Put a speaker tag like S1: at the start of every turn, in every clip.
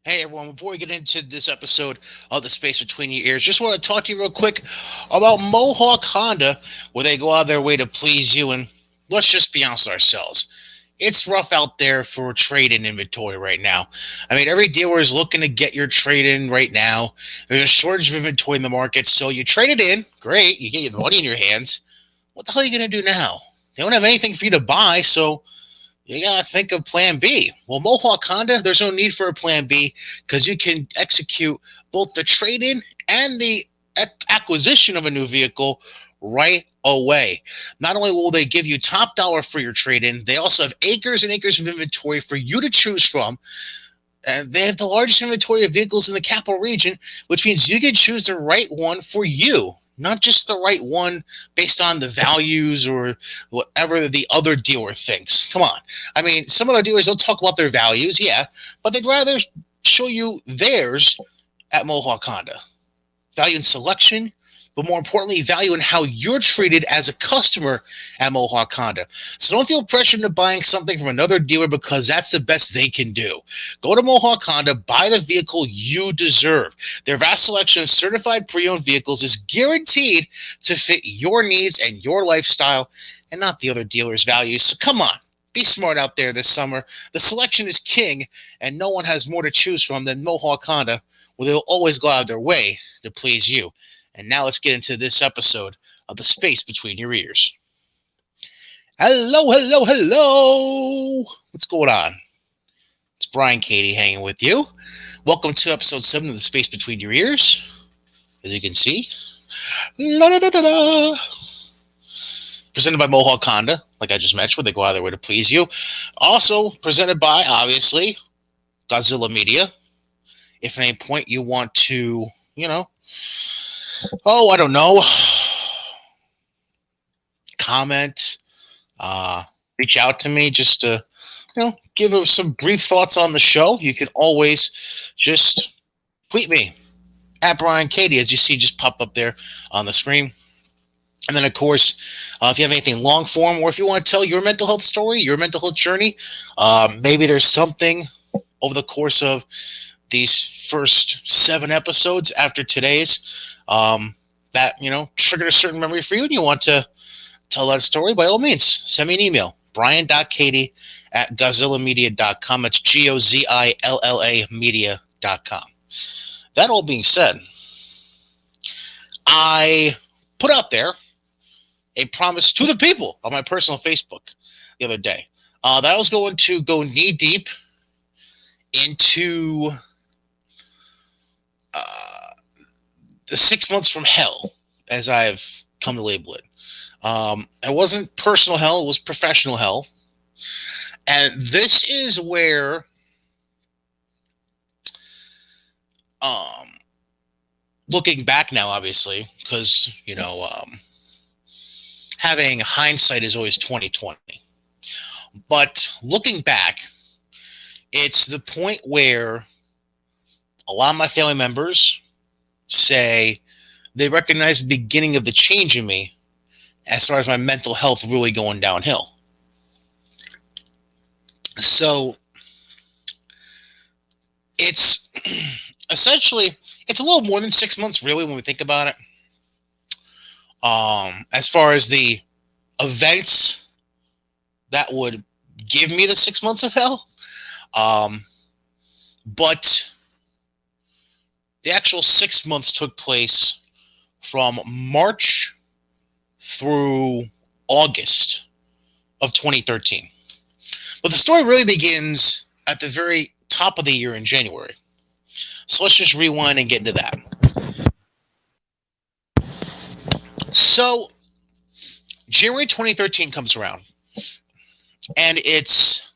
S1: Hey everyone, before we get into this episode of The Space Between Your Ears, just want to talk to you real quick about Mohawk Honda, where they go out of their way to please you. And let's just be honest with ourselves. It's rough out there for trade in inventory right now. I mean, every dealer is looking to get your trade in right now. There's a shortage of inventory in the market, so you trade it in. Great, you get the money in your hands. What the hell are you going to do now? They don't have anything for you to buy, so you gotta think of plan B. Well, Mohawk Honda, there's no need for a plan B because you can execute both the trade in and the acquisition of a new vehicle right away. Not only will they give you top dollar for your trade in, they also have acres and acres of inventory for you to choose from. And they have the largest inventory of vehicles in the capital region, which means you can choose the right one for you, not just the right one based on the values or whatever the other dealer thinks. Come on. I mean, some other dealers don't talk about their values, yeah, but they'd rather show you theirs at Mohawk Honda. Value in selection, but more importantly, value in how you're treated as a customer at Mohawk Honda. So don't feel pressured into buying something from another dealer because that's the best they can do. Go to Mohawk Honda, buy the vehicle you deserve. Their vast selection of certified pre-owned vehicles is guaranteed to fit your needs and your lifestyle and not the other dealer's values. So come on. Be smart out there this summer. The selection is king, and no one has more to choose from than Mohawk Honda, where they'll always go out of their way to please you. And now let's get into this episode of The Space Between Your Ears. Hello, hello, hello. What's going on? It's Brian Katie hanging with you. Welcome to episode 7 of The Space Between Your Ears. As you can see, la da da da da. Presented by Mohawk Honda, like I just mentioned, where they go out of their way to please you. Also presented by, obviously, Godzilla Media. If at any point you want to, I don't know, comment, reach out to me just to, give some brief thoughts on the show, you can always just tweet me at Brian Katie, as you see just pop up there on the screen. And then, of course, if you have anything long form, or if you want to tell your mental health story, your mental health journey, maybe there's something over the course of these first 7 episodes after today's that, triggered a certain memory for you and you want to tell that story, by all means, send me an email, brian.katie@gozillamedia.com. That's GOZILLA media.com. That all being said, I put out there a promise to the people on my personal Facebook the other day that I was going to go knee deep into the 6 months from hell, as I've come to label it. It wasn't personal hell, it was professional hell. And this is where looking back now, obviously, because, having hindsight is always 2020. But looking back, it's the point where a lot of my family members say they recognize the beginning of the change in me as far as my mental health really going downhill. So it's essentially, it's a little more than 6 months, really, when we think about it. As far as the events that would give me the 6 months of hell. But the actual 6 months took place from March through August of 2013. But the story really begins at the very top of the year in January. So let's just rewind and get into that. So January 2013 comes around, and it's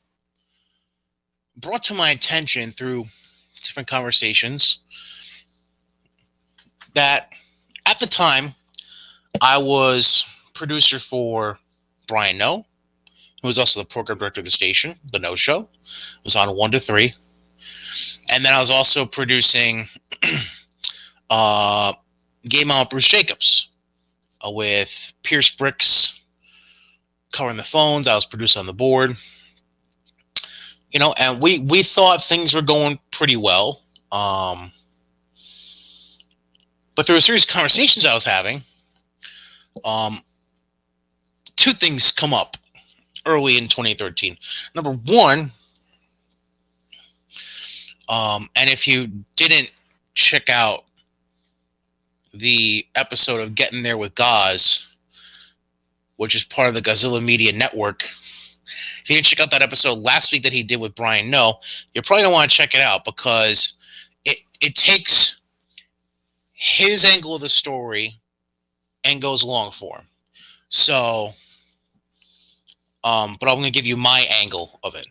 S1: brought to my attention through different conversations that at the time I was producer for Brian No, who was also the program director of the station, The No Show. It was on 1 to 3. And then I was also producing Game On with Bruce Jacobs with Pierce Bricks covering the phones. I was producing on the board. And we thought things were going pretty well. But through a series of conversations I was having, two things come up early in 2013. Number one, and if you didn't check out the episode of Getting There with Gaz, which is part of the Godzilla Media Network, if you didn't check out that episode last week that he did with Brian No, you probably don't want to check it out because it takes his angle of the story and goes long form. So, but I'm going to give you my angle of it.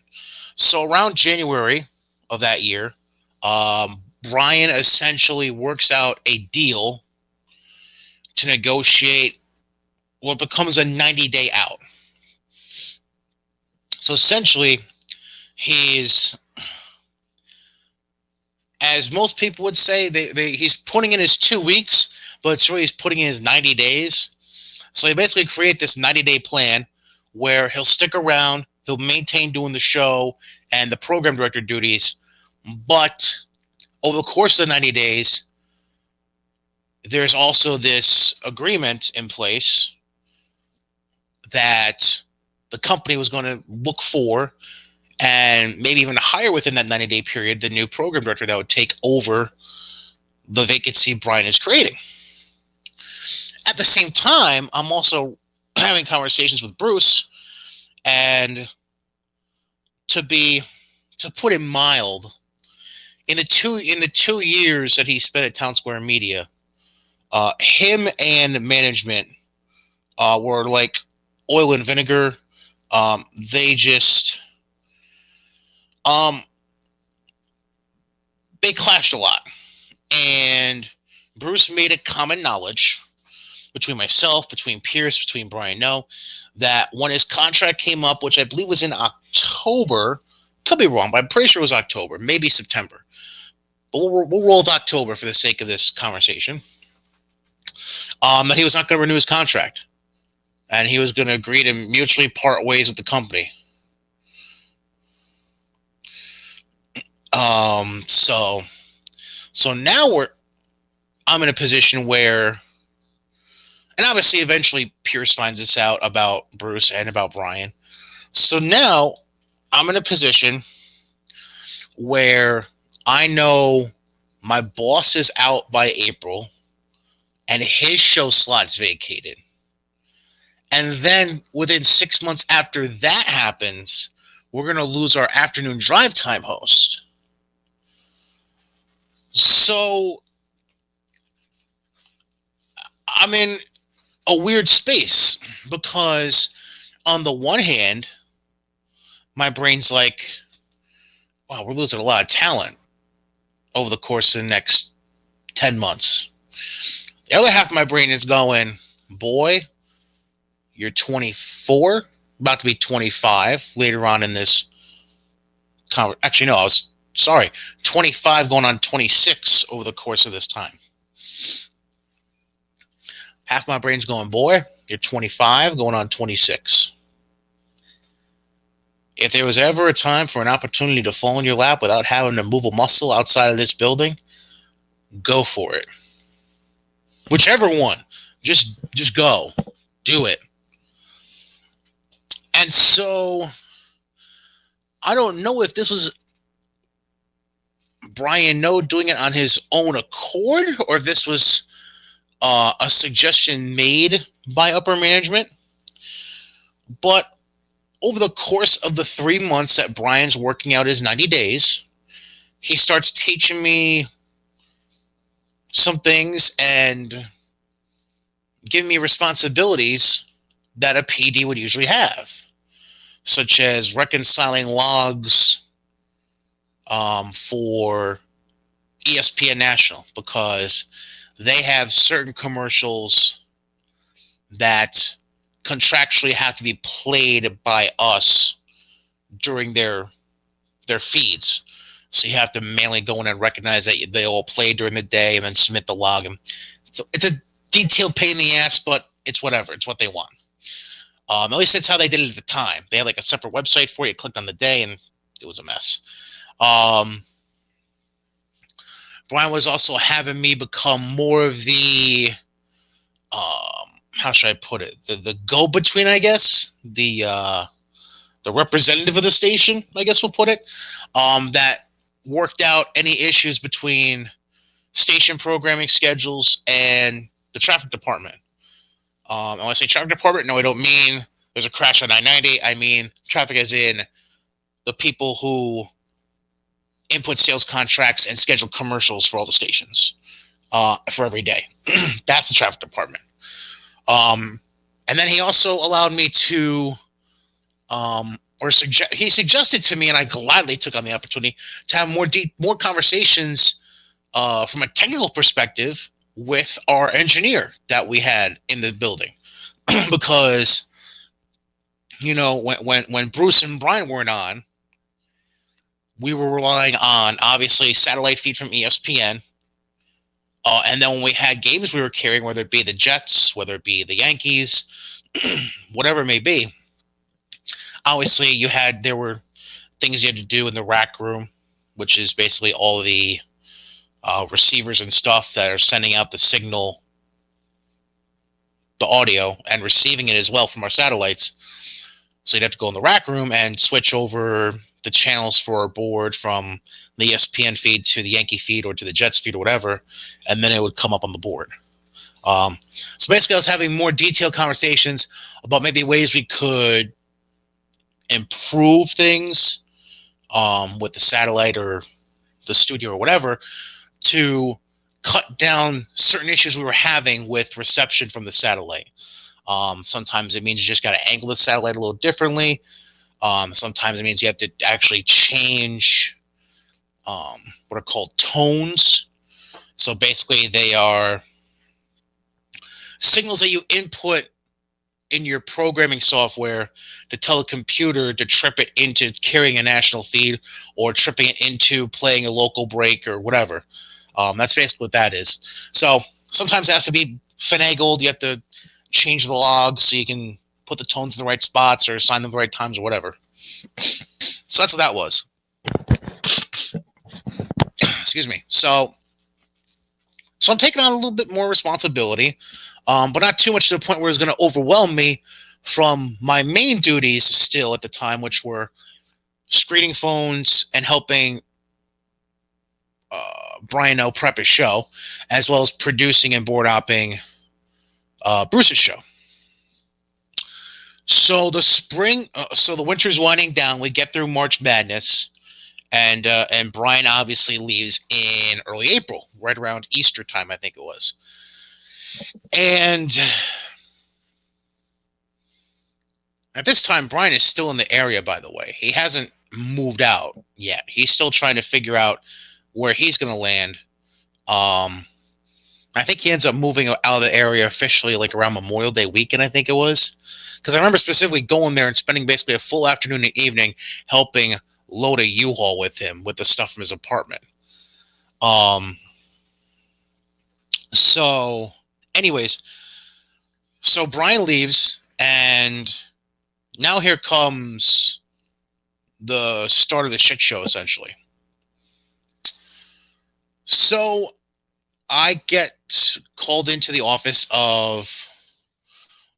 S1: So around January of that year, Brian essentially works out a deal to negotiate what becomes a 90-day out. So essentially, he's, as most people would say, he's putting in his 2 weeks, but it's really he's putting in his 90 days. So he basically create this 90-day plan where he'll stick around, he'll maintain doing the show and the program director duties, but over the course of the 90 days, there's also this agreement in place that the company was going to look for and maybe even hire within that 90-day period the new program director that would take over the vacancy Brian is creating. At the same time, I'm also having conversations with Bruce, and to put it mild, in the two years that he spent at Town Square Media, him and management were like oil and vinegar. They just they clashed a lot, and Bruce made it common knowledge between myself, between Pierce, between Brian No, that when his contract came up, which I believe was in October, could be wrong, but I'm pretty sure it was October, maybe September. But we'll roll with October for the sake of this conversation. That he was not going to renew his contract, and he was going to agree to mutually part ways with the company. So now I'm in a position where, and obviously eventually Pierce finds this out about Bruce and about Brian. So now I'm in a position where I know my boss is out by April and his show slot's vacated. And then within 6 months after that happens, we're going to lose our afternoon drive time host. So I'm in a weird space because on the one hand, my brain's like, wow, we're losing a lot of talent over the course of the next 10 months. The other half of my brain is going, boy, you're 24, about to be 25 later on in this. Actually, no, 25 going on 26 over the course of this time. Half my brain's going, boy, you're 25 going on 26. If there was ever a time for an opportunity to fall in your lap without having to move a muscle outside of this building, go for it. Whichever one, just go. Do it. And so I don't know if this was Brian No doing it on his own accord, or if this was a suggestion made by upper management. But over the course of the 3 months that Brian's working out his 90 days, he starts teaching me some things and giving me responsibilities that a PD would usually have, such as reconciling logs for ESPN National, because they have certain commercials that contractually have to be played by us during their feeds. So you have to manually go in and recognize that they all played during the day and then submit the log. And so it's a detailed pain in the ass, but it's whatever. It's what they want. At least that's how they did it at the time. They had like a separate website for you. You clicked on the day and it was a mess. Brian was also having me become more of the how should I put it? The go between, I guess. The representative of the station, I guess we'll put it. That worked out any issues between station programming schedules and the traffic department. And when I say traffic department, no, I don't mean there's a crash on 990. I mean traffic as in the people who input sales contracts and schedule commercials for all the stations for every day. That's the traffic department. And then he also allowed me to, he suggested to me, and I gladly took on the opportunity to have more conversations from a technical perspective with our engineer that we had in the building, because when Bruce and Brian weren't on, we were relying on obviously satellite feed from ESPN. And then when we had games we were carrying, whether it be the Jets, whether it be the Yankees, whatever it may be, obviously there were things you had to do in the rack room, which is basically all the receivers and stuff that are sending out the signal, the audio, and receiving it as well from our satellites. So you'd have to go in the rack room and switch over the channels for our board from the ESPN feed to the Yankee feed or to the Jets feed or whatever, and then it would come up on the board. So basically, I was having more detailed conversations about maybe ways we could improve things with the satellite or the studio or whatever to cut down certain issues we were having with reception from the satellite. Sometimes it means you just got to angle the satellite a little differently. Sometimes it means you have to actually change what are called tones. So basically, they are signals that you input in your programming software to tell a computer to trip it into carrying a national feed or tripping it into playing a local break or whatever. That's basically what that is. So sometimes it has to be finagled. You have to change the log so you can put the tones in the right spots or assign them the right times or whatever. So that's what that was. Excuse me. So I'm taking on a little bit more responsibility, but not too much to the point where it's going to overwhelm me from my main duties still at the time, which were screening phones and helping Brian O prep his show, as well as producing and board opping Bruce's show. So the winter's winding down. We get through March Madness, and Brian obviously leaves in early April, right around Easter time, I think it was. And at this time, Brian is still in the area, by the way. He hasn't moved out yet. He's still trying to figure out where he's going to land. I think he ends up moving out of the area officially like around Memorial Day weekend, I think it was. Because I remember specifically going there and spending basically a full afternoon and evening helping load a U-Haul with him with the stuff from his apartment. So anyways, so Brian leaves, and now here comes the start of the shit show, essentially. So I get called into the office of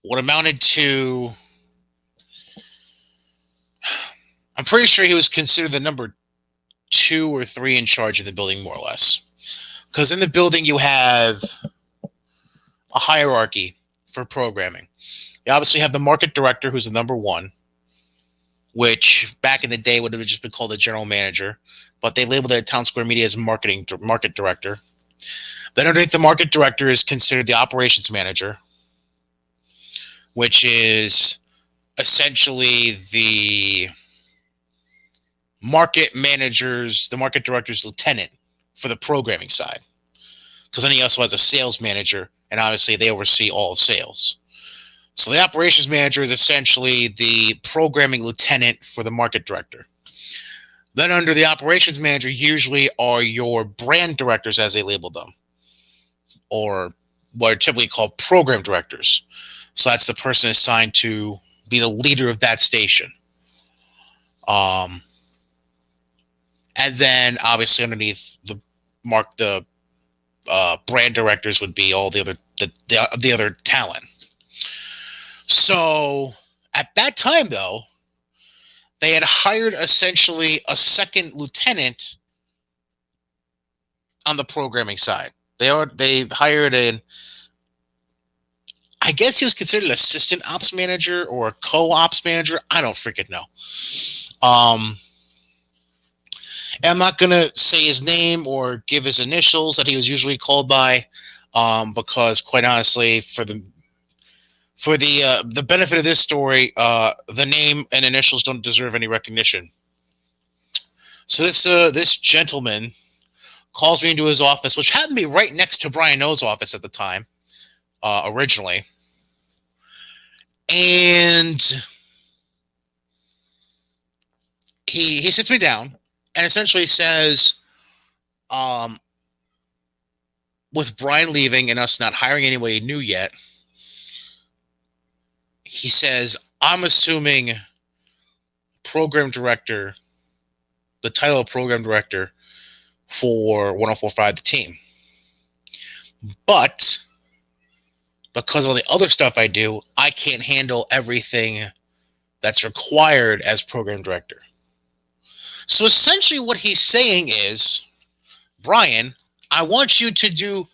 S1: what amounted to, I'm pretty sure he was considered the number 2 or 3 in charge of the building, more or less. Because in the building, you have a hierarchy for programming. You obviously have the market director, who's the number 1, which back in the day would have just been called the general manager, but they labeled it at Town Square Media as market director. Then underneath the market director is considered the operations manager, which is essentially the market director's lieutenant for the programming side. Because then he also has a sales manager, and obviously they oversee all of sales. So the operations manager is essentially the programming lieutenant for the market director. Then under the operations manager usually are your brand directors, as they label them, or what are typically called program directors. So that's the person assigned to be the leader of that station. And then obviously underneath the Mark the brand directors would be all the other talent. So at that time, though, they had hired essentially a second lieutenant on the programming side. They hired I guess he was considered assistant ops manager or a co-ops manager. I don't freaking know. And I'm not gonna say his name or give his initials that he was usually called by, because quite honestly, for the benefit of this story, the name and initials don't deserve any recognition. So this gentleman calls me into his office, which happened to be right next to Brian O's office at the time, originally. And he sits me down and essentially says, with Brian leaving and us not hiring anybody new yet, he says, I'm assuming program director, the title of program director for 104.5 The Team. But because of all the other stuff I do, I can't handle everything that's required as program director. So essentially what he's saying is, Brian, I want you to do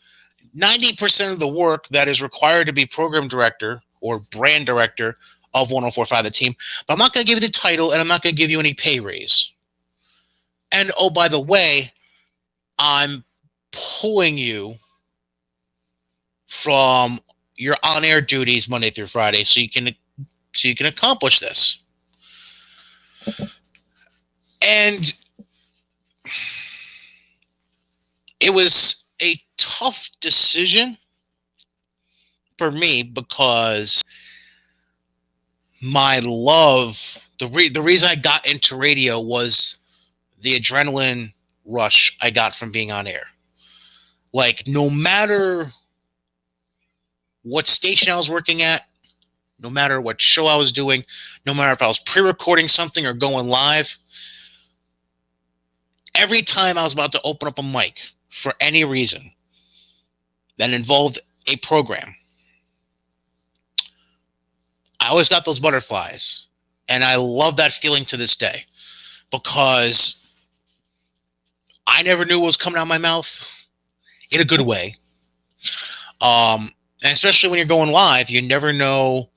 S1: 90% of the work that is required to be program director or brand director of 104.5 The Team, but I'm not going to give you the title and I'm not going to give you any pay raise. And oh, by the way, I'm pulling you from your on-air duties Monday through Friday so you can accomplish this. And it was a tough decision for me because my love, the reason I got into radio was the adrenaline rush I got from being on air. Like, no matter what station I was working at, no matter what show I was doing, no matter if I was pre-recording something or going live, every time I was about to open up a mic for any reason that involved a program, I always got those butterflies. And I love that feeling to this day because I never knew what was coming out of my mouth in a good way. And especially when you're going live, you never know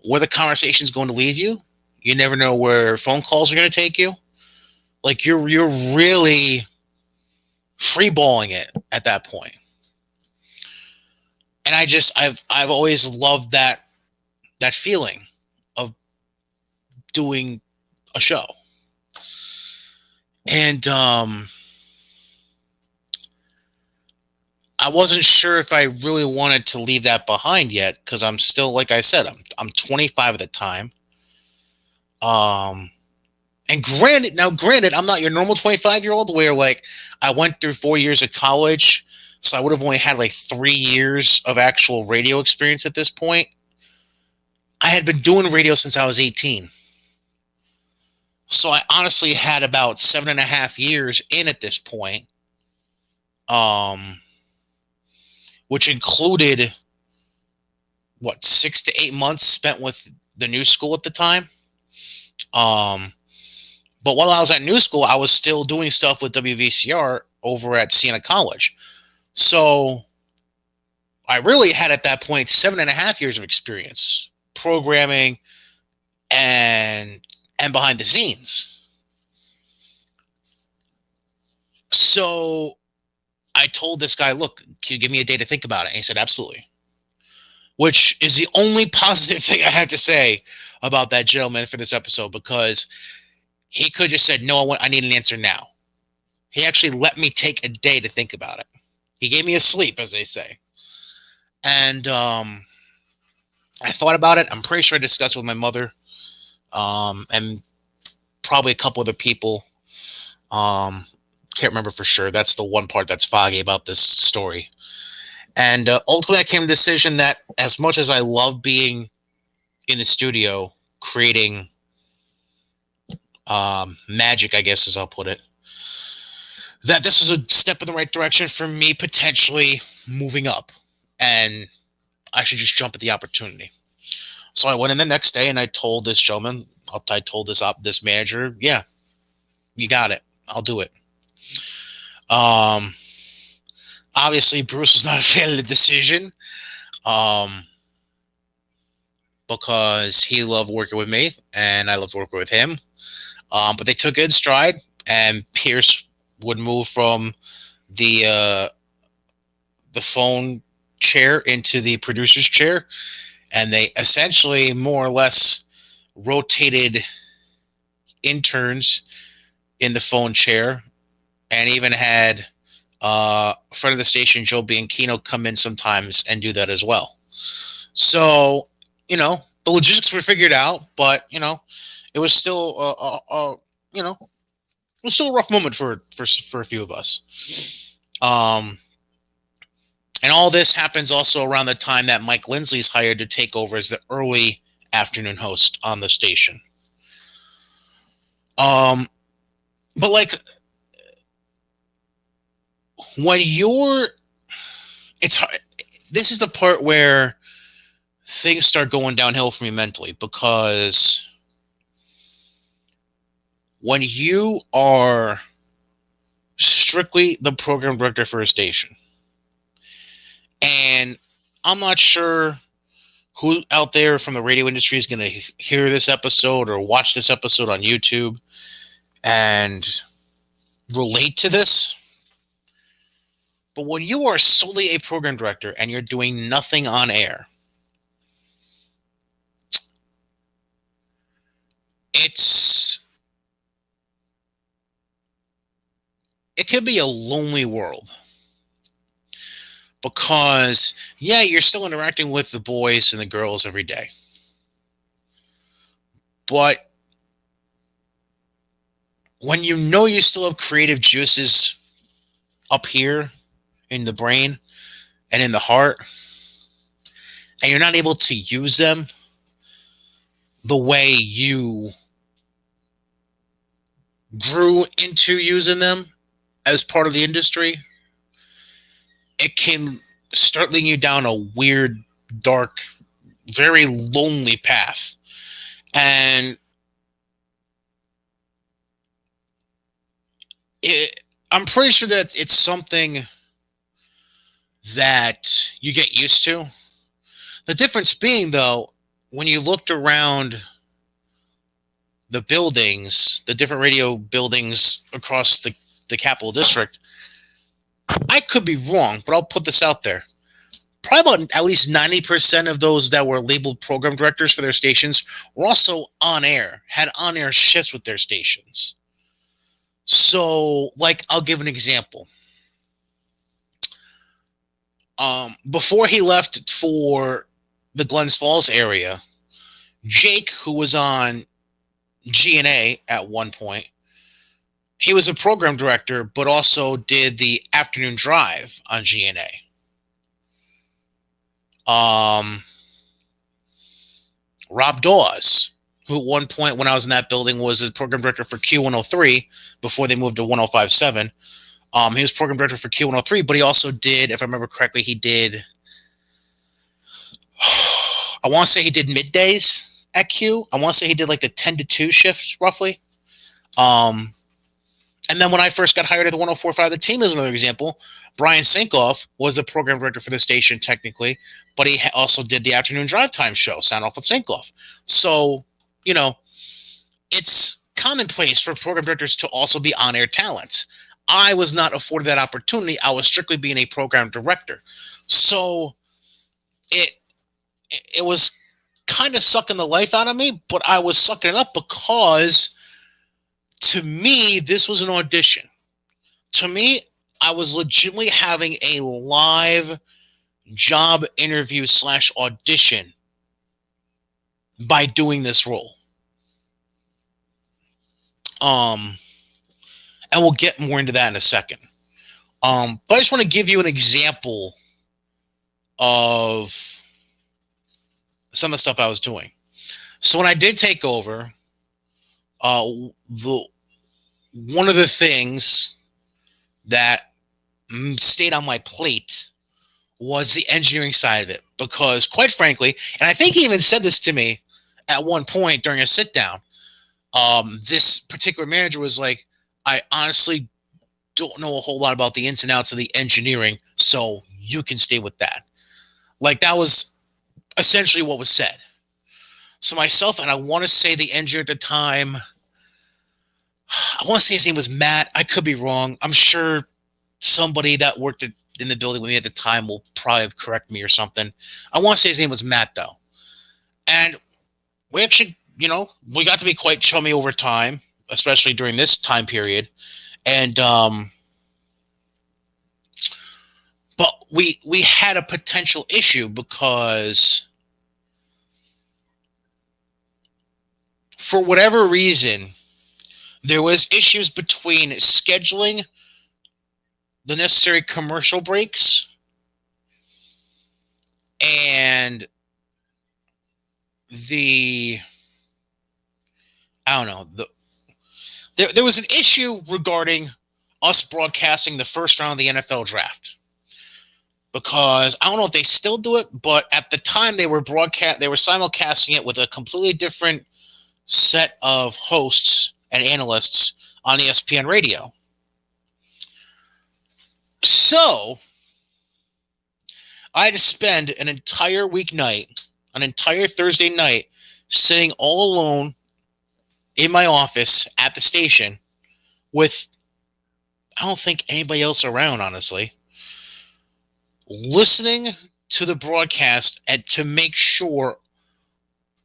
S1: where the conversation is going to lead you. You never know where phone calls are going to take you. Like you're really freeballing it at that point. And I've always loved that feeling of doing a show. And I wasn't sure if I really wanted to leave that behind yet because I'm still, like I said, I'm 25 at the time. And granted, I'm not your normal 25-year-old where like I went through 4 years of college, so I would have only had like 3 years of actual radio experience at this point. I had been doing radio since I was 18. So I honestly had about 7.5 years in at this point. Which included 6 to 8 months spent with the new school at the time. But while I was at new school, I was still doing stuff with WVCR over at Siena College. So I really had at that point 7.5 years of experience programming and behind the scenes. So I told this guy, look, can you give me a day to think about it? And he said, absolutely. Which is the only positive thing I have to say about that gentleman for this episode, because he could have just said, no, I need an answer now. He actually let me take a day to think about it. He gave me a sleep, as they say. And I thought about it. I'm pretty sure I discussed it with my mother and probably a couple other people. Can't remember for sure. That's the one part that's foggy about this story. And ultimately, I came to the decision that as much as I love being in the studio, creating magic, I guess as I'll put it, that this was a step in the right direction for me potentially moving up, and I should just jump at the opportunity. So I went in the next day and I told this gentleman, I told this manager, yeah, you got it, I'll do it. Um, Obviously Bruce was not a fan of the decision, um, because he loved working with me and I loved working with him. But they took it in stride, and Pierce would move from the the phone chair into the producer's chair, and they essentially more or less rotated interns in the phone chair, and even had friend of the station Joe Bianchino come in sometimes and do that as well. So, the logistics were figured out, but it was still it was still a rough moment for a few of us. Um, and all this happens also around the time that Mike Lindsley's hired to take over as the early afternoon host on the station. But like, when it's hard. This is the part where things start going downhill for me mentally, because when you are strictly the program director for a station, and I'm not sure who out there from the radio industry is going to hear this episode or watch this episode on YouTube and relate to this. But when you are solely a program director and you're doing nothing on air, it could be a lonely world, because yeah, you're still interacting with the boys and the girls every day, but when you still have creative juices up here in the brain and in the heart, and you're not able to use them the way you grew into using them as part of the industry, it can start leading you down a weird, dark, very lonely path. And I'm pretty sure that it's something that you get used to. The difference being, though, when you looked around the buildings, the different radio buildings across the Capital District, I could be wrong, but I'll put this out there. Probably about at least 90% of those that were labeled program directors for their stations were also on air, had on air shifts with their stations. So, like, I'll give an example. Before he left for the Glens Falls area, Jake, who was on GNA at one point, he was a program director, but also did the afternoon drive on GNA. Rob Dawes, who at one point when I was in that building was a program director for Q103 before they moved to 105.7. He was program director for Q103, but he also did, if I remember correctly, I want to say he did middays at Q. I want to say he did like the 10 to 2 shifts roughly. And then when I first got hired at the 104.5, the team is another example. Brian Sinkoff was the program director for the station technically, but he also did the afternoon drive time show, Sound Off with Sinkoff. So, it's commonplace for program directors to also be on-air talents. I was not afforded that opportunity. I was strictly being a program director. So it was kind of sucking the life out of me, but I was sucking it up because to me, this was an audition. To me, I was legitimately having a live job interview / audition by doing this role. And we'll get more into that in a second. But I just want to give you an example of some of the stuff I was doing. So when I did take over, one of the things that stayed on my plate was the engineering side of it. Because, quite frankly, and I think he even said this to me at one point during a sit down, this particular manager was like, I honestly don't know a whole lot about the ins and outs of the engineering, so you can stay with that. Like, that was essentially what was said. So myself, and I want to say the engineer at the time, I want to say his name was Matt. I could be wrong. I'm sure somebody that worked in the building with me at the time will probably correct me or something. I want to say his name was Matt, though. And we actually, we got to be quite chummy over time, especially during this time period. And but we had a potential issue because for whatever reason, there was issues between scheduling the necessary commercial breaks and I don't know, there was an issue regarding us broadcasting the first round of the NFL draft. Because I don't know if they still do it, but at the time they were simulcasting it with a completely different set of hosts and analysts on ESPN radio. So I had to spend an entire weeknight, an entire Thursday night, sitting all alone in my office at the station with, I don't think anybody else around, honestly, listening to the broadcast and to make sure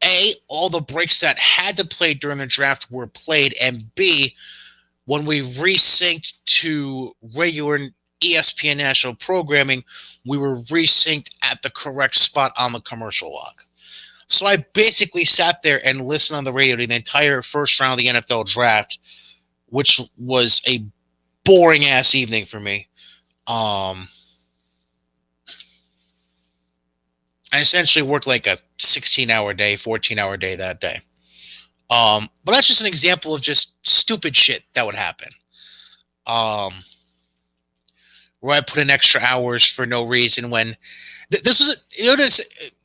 S1: A, all the breaks that had to play during the draft were played, and B, when we resynced to regular ESPN national programming, we were resynced at the correct spot on the commercial log. So I basically sat there and listened on the radio to the entire first round of the NFL draft, which was a boring ass evening for me. I essentially worked like a 16-hour day, 14-hour day that day. But that's just an example of just stupid shit that would happen. Where I put in extra hours for no reason when this was,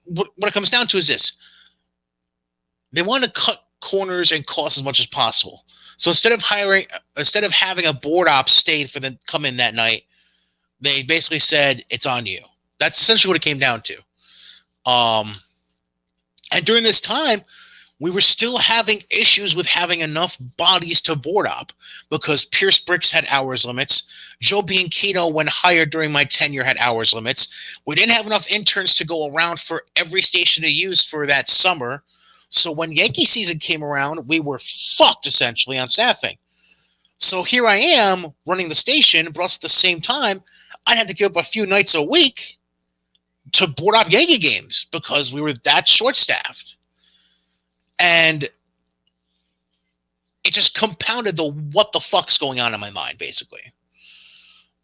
S1: what it comes down to is this. They want to cut corners and costs as much as possible. So instead of having a board op stay for them come in that night, they basically said it's on you. That's essentially what it came down to. And during this time, we were still having issues with having enough bodies to board op because Pierce Bricks had hours limits. Joe Bianchino, when hired during my tenure, had hours limits. We didn't have enough interns to go around for every station to use for that summer. So when Yankee season came around, we were fucked essentially on staffing. So here I am running the station, but also at the same time, I'd have to give up a few nights a week to board up Yankee games because we were that short-staffed. And it just compounded the what the fuck's going on in my mind, basically.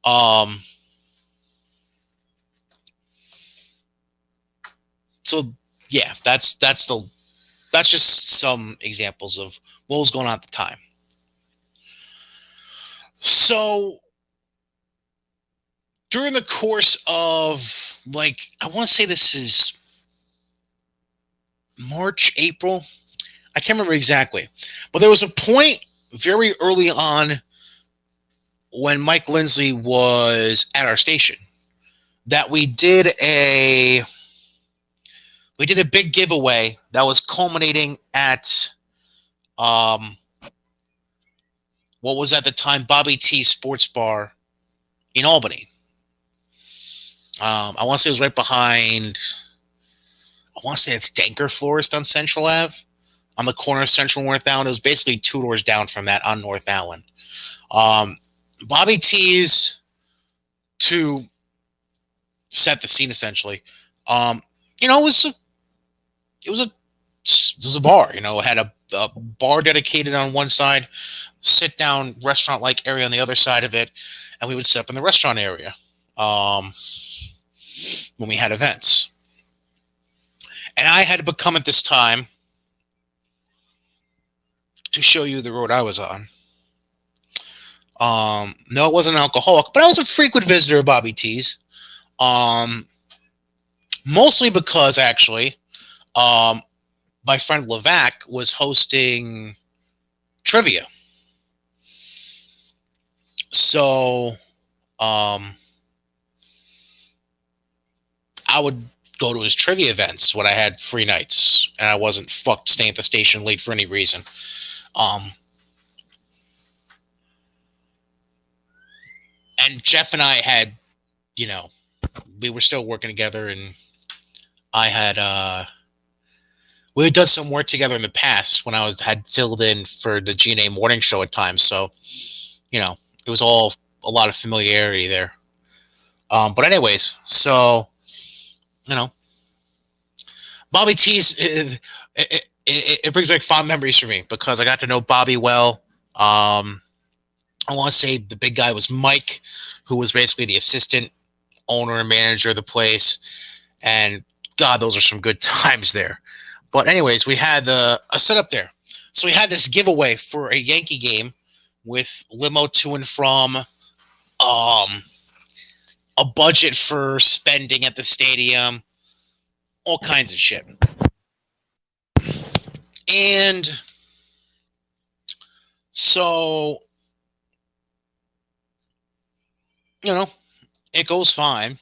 S1: So yeah, that's just some examples of what was going on at the time. So during the course of, like, I want to say this is March, April. I can't remember exactly. But there was a point very early on when Mike Lindsley was at our station that we did a big giveaway that was culminating at what was at the time Bobby T Sports Bar in Albany. I want to say it was right behind, I want to say it's Danker Florist on Central Ave, on the corner of Central and North Allen. It was basically 2 doors down from that on North Allen. Bobby T's, to set the scene essentially, it was a bar. It had a bar dedicated on one side, sit down restaurant like area on the other side of it, and we would sit up in the restaurant area when we had events. And I had become at this time, to show you the road I was on, No, it wasn't an alcoholic, but I was a frequent visitor of Bobby T's. Um, Mostly because actually, um, my friend Levac was hosting trivia. So, um, I would go to his trivia events when I had free nights and I wasn't fucked staying at the station late for any reason. Um, and Jeff and I had, you know, we were still working together, and I had we had done some work together in the past when I had filled in for the GNA morning show at times. So, it was all a lot of familiarity there. But anyways, so you know, Bobby T's it brings back fond memories for me because I got to know Bobby well. I want to say the big guy was Mike, who was basically the assistant owner and manager of the place. And God, those are some good times there. But anyways, we had a setup there. So we had this giveaway for a Yankee game with limo to and from, a budget for spending at the stadium, all kinds of shit. And so, it goes fine.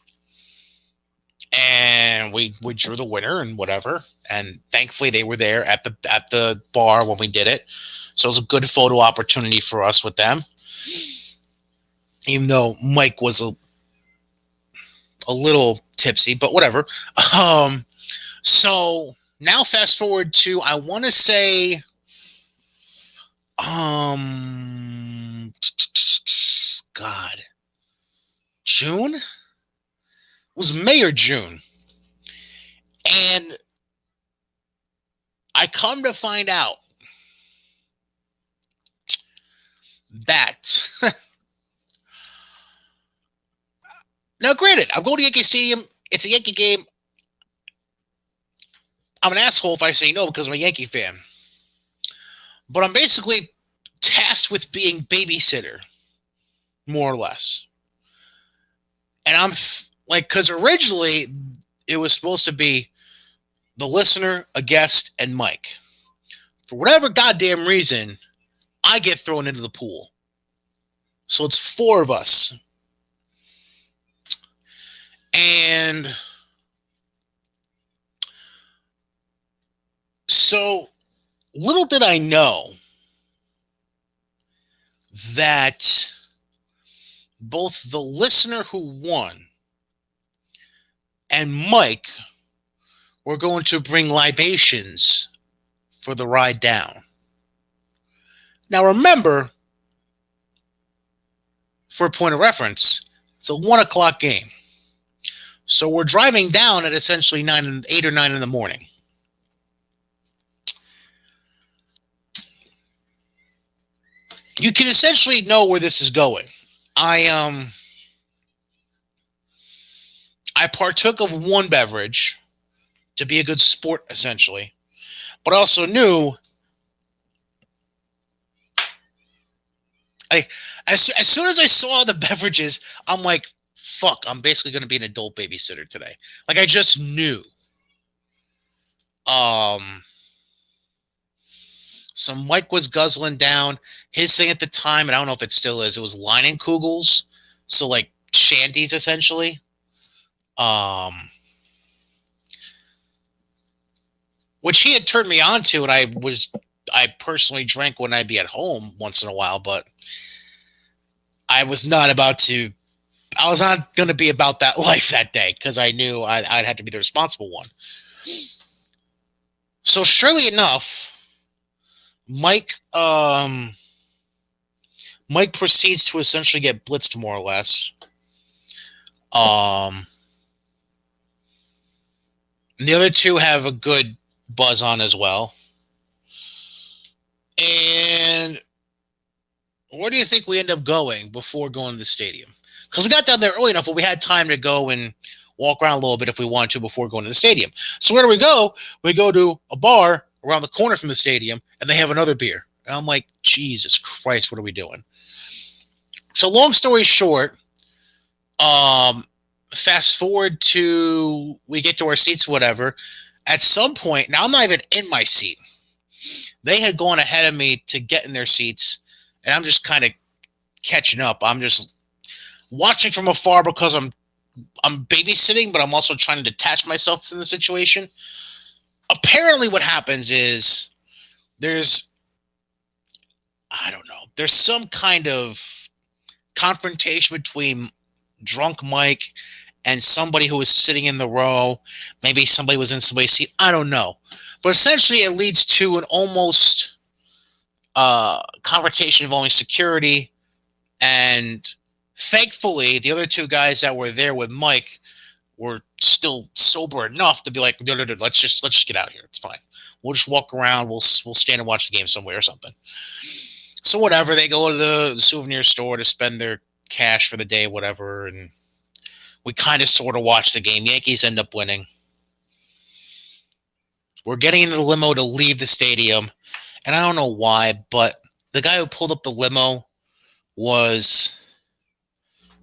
S1: And we drew the winner and whatever. And thankfully they were there at the bar when we did it. So it was a good photo opportunity for us with them. Even though Mike was a little tipsy, but whatever. So now fast forward to, I want to say, God, June? It was May or June. And I come to find out that now, granted, I'm going to Yankee Stadium. It's a Yankee game. I'm an asshole if I say no because I'm a Yankee fan. But I'm basically tasked with being babysitter, more or less. And I'm because originally it was supposed to be the listener, a guest, and Mike. For whatever goddamn reason, I get thrown into the pool. So it's 4 of us. And so little did I know that both the listener who won and Mike were going to bring libations for the ride down. Now remember, for a point of reference, it's a 1 o'clock game. So we're driving down at essentially 8 or 9 in the morning. You can essentially know where this is going. I partook of one beverage to be a good sport, essentially, but I also knew, as soon as I saw the beverages, I'm like, fuck, I'm basically going to be an adult babysitter today. Like, I just knew. So Mike was guzzling down. His thing at the time, and I don't know if it still is, it was Leinenkugels. So like shandies, essentially. Which he had turned me on to, and I personally drank when I'd be at home once in a while, but I was not going to be about that life that day because I knew I'd have to be the responsible one. So surely enough, Mike proceeds to essentially get blitzed more or less. The other 2 have a good buzz on as well. And where do you think we end up going before going to the stadium? Because we got down there early enough where we had time to go and walk around a little bit if we wanted to before going to the stadium. So where do we go? We go to a bar around the corner from the stadium, and they have another beer. And I'm like, Jesus Christ, what are we doing? So long story short, um, fast forward to we get to our seats, whatever. At some point, now I'm not even in my seat. They had gone ahead of me to get in their seats, and I'm just kind of catching up. I'm just watching from afar because I'm babysitting, but I'm also trying to detach myself from the situation. Apparently, what happens is there's I don't know. There's some kind of confrontation between drunk Mike and somebody who was sitting in the row. Maybe somebody was in somebody's seat. I don't know. But essentially, it leads to an almost confrontation involving security. And thankfully, the other two guys that were there with Mike were still sober enough to be like, no, no, no, let's just get out of here. It's fine. We'll just walk around. We'll stand and watch the game somewhere or something. So whatever, they go to the souvenir store to spend their cash for the day, whatever, and we kind of sort of watch the game. Yankees end up winning. We're getting into the limo to leave the stadium, and I don't know why, but the guy who pulled up the limo was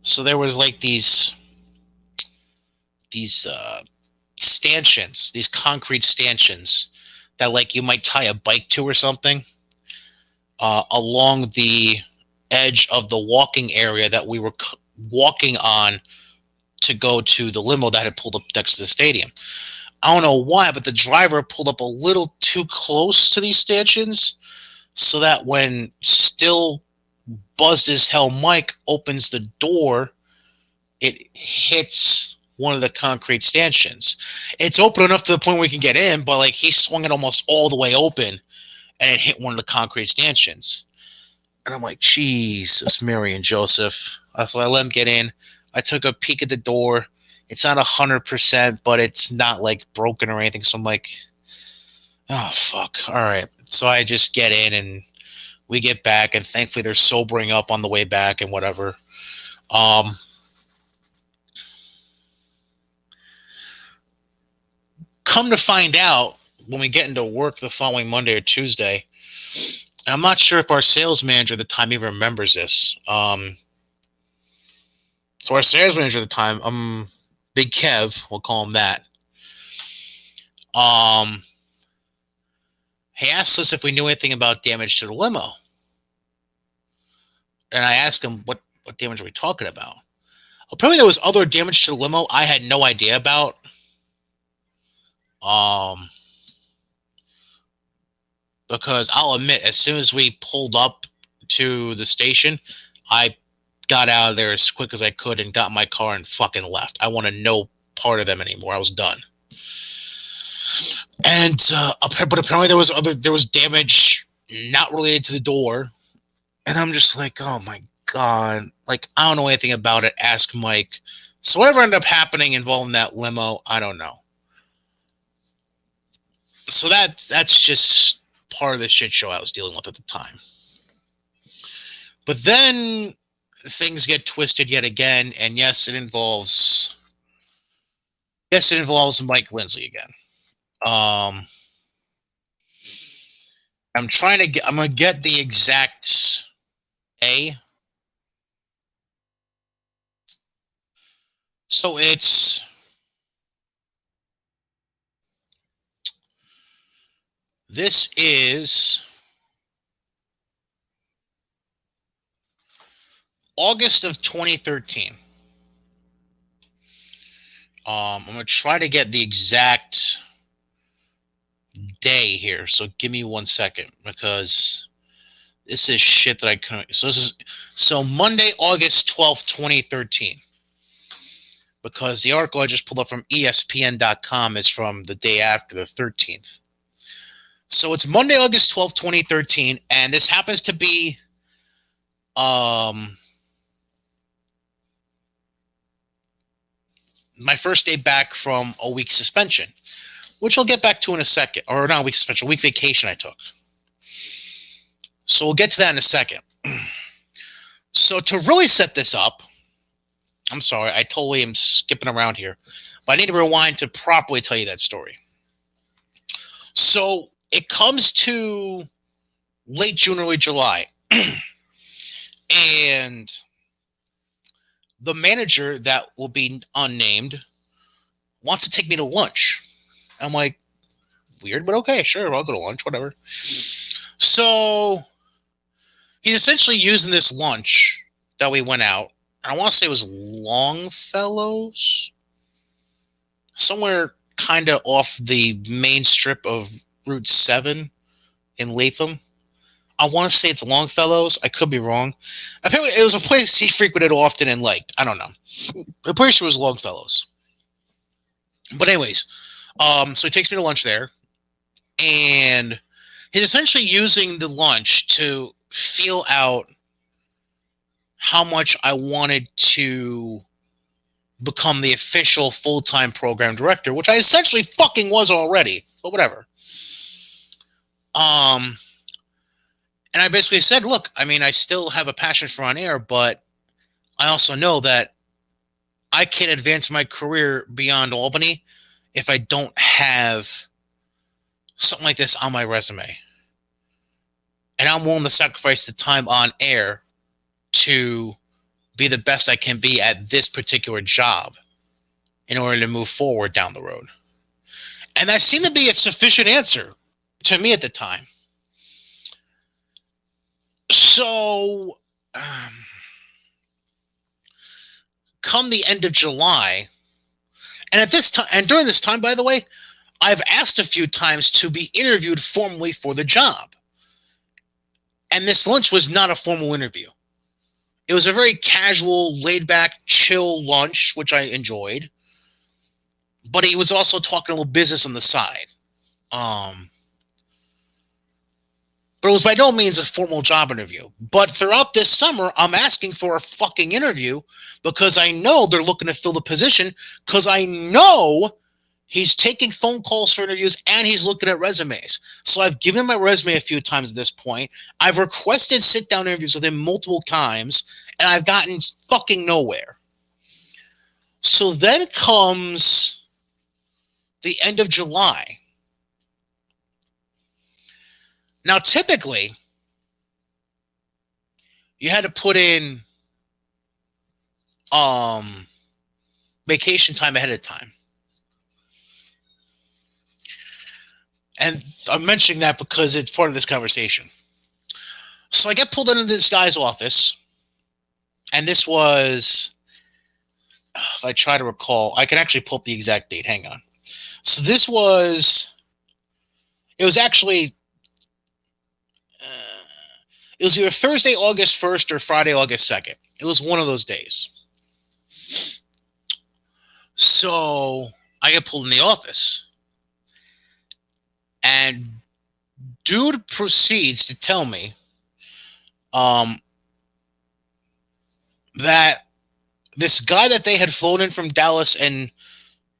S1: so there was like these stanchions, these concrete stanchions that like you might tie a bike to or something along the edge of the walking area that we were walking on to go to the limo that had pulled up next to the stadium. I don't know why, but the driver pulled up a little too close to these stanchions so that when still buzzed as hell Mike opens the door, it hits one of the concrete stanchions. It's open enough to the point where we can get in, but like he swung it almost all the way open and it hit one of the concrete stanchions. And I'm like, Jesus, Mary and Joseph. So I let him get in. I took a peek at the door. It's not 100%, but it's not like broken or anything. So I'm like, oh, fuck. All right. So I just get in and we get back. And thankfully they're sobering up on the way back and whatever. Come to find out when we get into work the following Monday or Tuesday, and I'm not sure if our sales manager at the time even remembers this. So our sales manager at the time, Big Kev, we'll call him that. He asked us if we knew anything about damage to the limo, and I asked him what damage are we talking about. Apparently, there was other damage to the limo I had no idea about. Because I'll admit, as soon as we pulled up to the station, I got out of there as quick as I could and got in my car and fucking left. I wanted no part of them anymore. I was done. And but apparently there was damage not related to the door, and I'm just like, oh my god, like I don't know anything about it. Ask Mike. So whatever ended up happening involving that limo, I don't know. So that's just part of the shit show I was dealing with at the time. But then things get twisted yet again, and yes, it involves Mike Lindsley again. I'm gonna get the exact day. So this is August of 2013. I'm gonna try to get the exact day here. So give me 1 second because this is shit that I couldn't. So Monday, August 12th, 2013. Because the article I just pulled up from ESPN.com is from the day after, the 13th. So it's Monday, August 12th, 2013, and this happens to be my first day back from a week suspension, which I'll get back to in a second. Or not a week suspension, a week vacation I took. So we'll get to that in a second. So to really set this up, I'm sorry, I totally am skipping around here, but I need to rewind to properly tell you that story. So it comes to late June, early July, and the manager that will be unnamed wants to take me to lunch. I'm like, weird, but okay, sure, I'll go to lunch, whatever. So he's essentially using this lunch that we went out. I want to say it was Longfellows, somewhere kind of off the main strip of Route 7 in Latham. I want to say it's Longfellows. I could be wrong. Apparently, it was a place he frequented often and liked. I don't know. The place was Longfellows. But anyways, so he takes me to lunch there, and he's essentially using the lunch to feel out how much I wanted to become the official full-time program director, which I essentially fucking was already, but whatever. And I basically said, look, I mean, I still have a passion for on air, but I also know that I can't advance my career beyond Albany if I don't have something like this on my resume. And I'm willing to sacrifice the time on air to be the best I can be at this particular job in order to move forward down the road. And that seemed to be a sufficient answer to me at the time. So, come the end of July, and at this time, and during this time, by the way, I've asked a few times to be interviewed formally for the job. And this lunch was not a formal interview. It was a very casual, laid-back, chill lunch, which I enjoyed. But he was also talking a little business on the side. But it was by no means a formal job interview. But throughout this summer, I'm asking for a fucking interview because I know they're looking to fill the position, because I know he's taking phone calls for interviews and he's looking at resumes. So I've given my resume a few times at this point. I've requested sit-down interviews with him multiple times, and I've gotten fucking nowhere. So then comes the end of July. Now, typically, you had to put in vacation time ahead of time. And I'm mentioning that because it's part of this conversation. So I get pulled into this guy's office, and this was, if I try to recall, I can actually pull up the exact date. Hang on. So this was, it was actually, it was either Thursday, August 1st or Friday, August 2nd. It was one of those days. So I get pulled in the office. And dude proceeds to tell me that this guy that they had flown in from Dallas and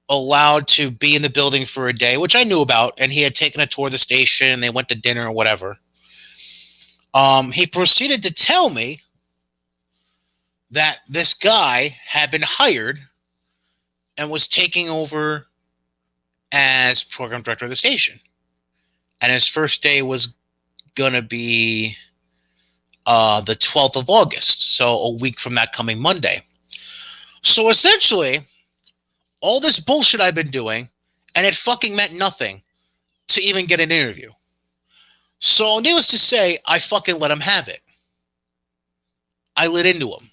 S1: allowed to be in the building for a day, which I knew about, and he had taken a tour of the station and they went to dinner or whatever. He proceeded to tell me that this guy had been hired and was taking over as program director of the station. And his first day was going to be the 12th of August, so a week from that coming Monday. So essentially, all this bullshit I've been doing, and it fucking meant nothing to even get an interview. So needless to say, I fucking let him have it. I lit into him.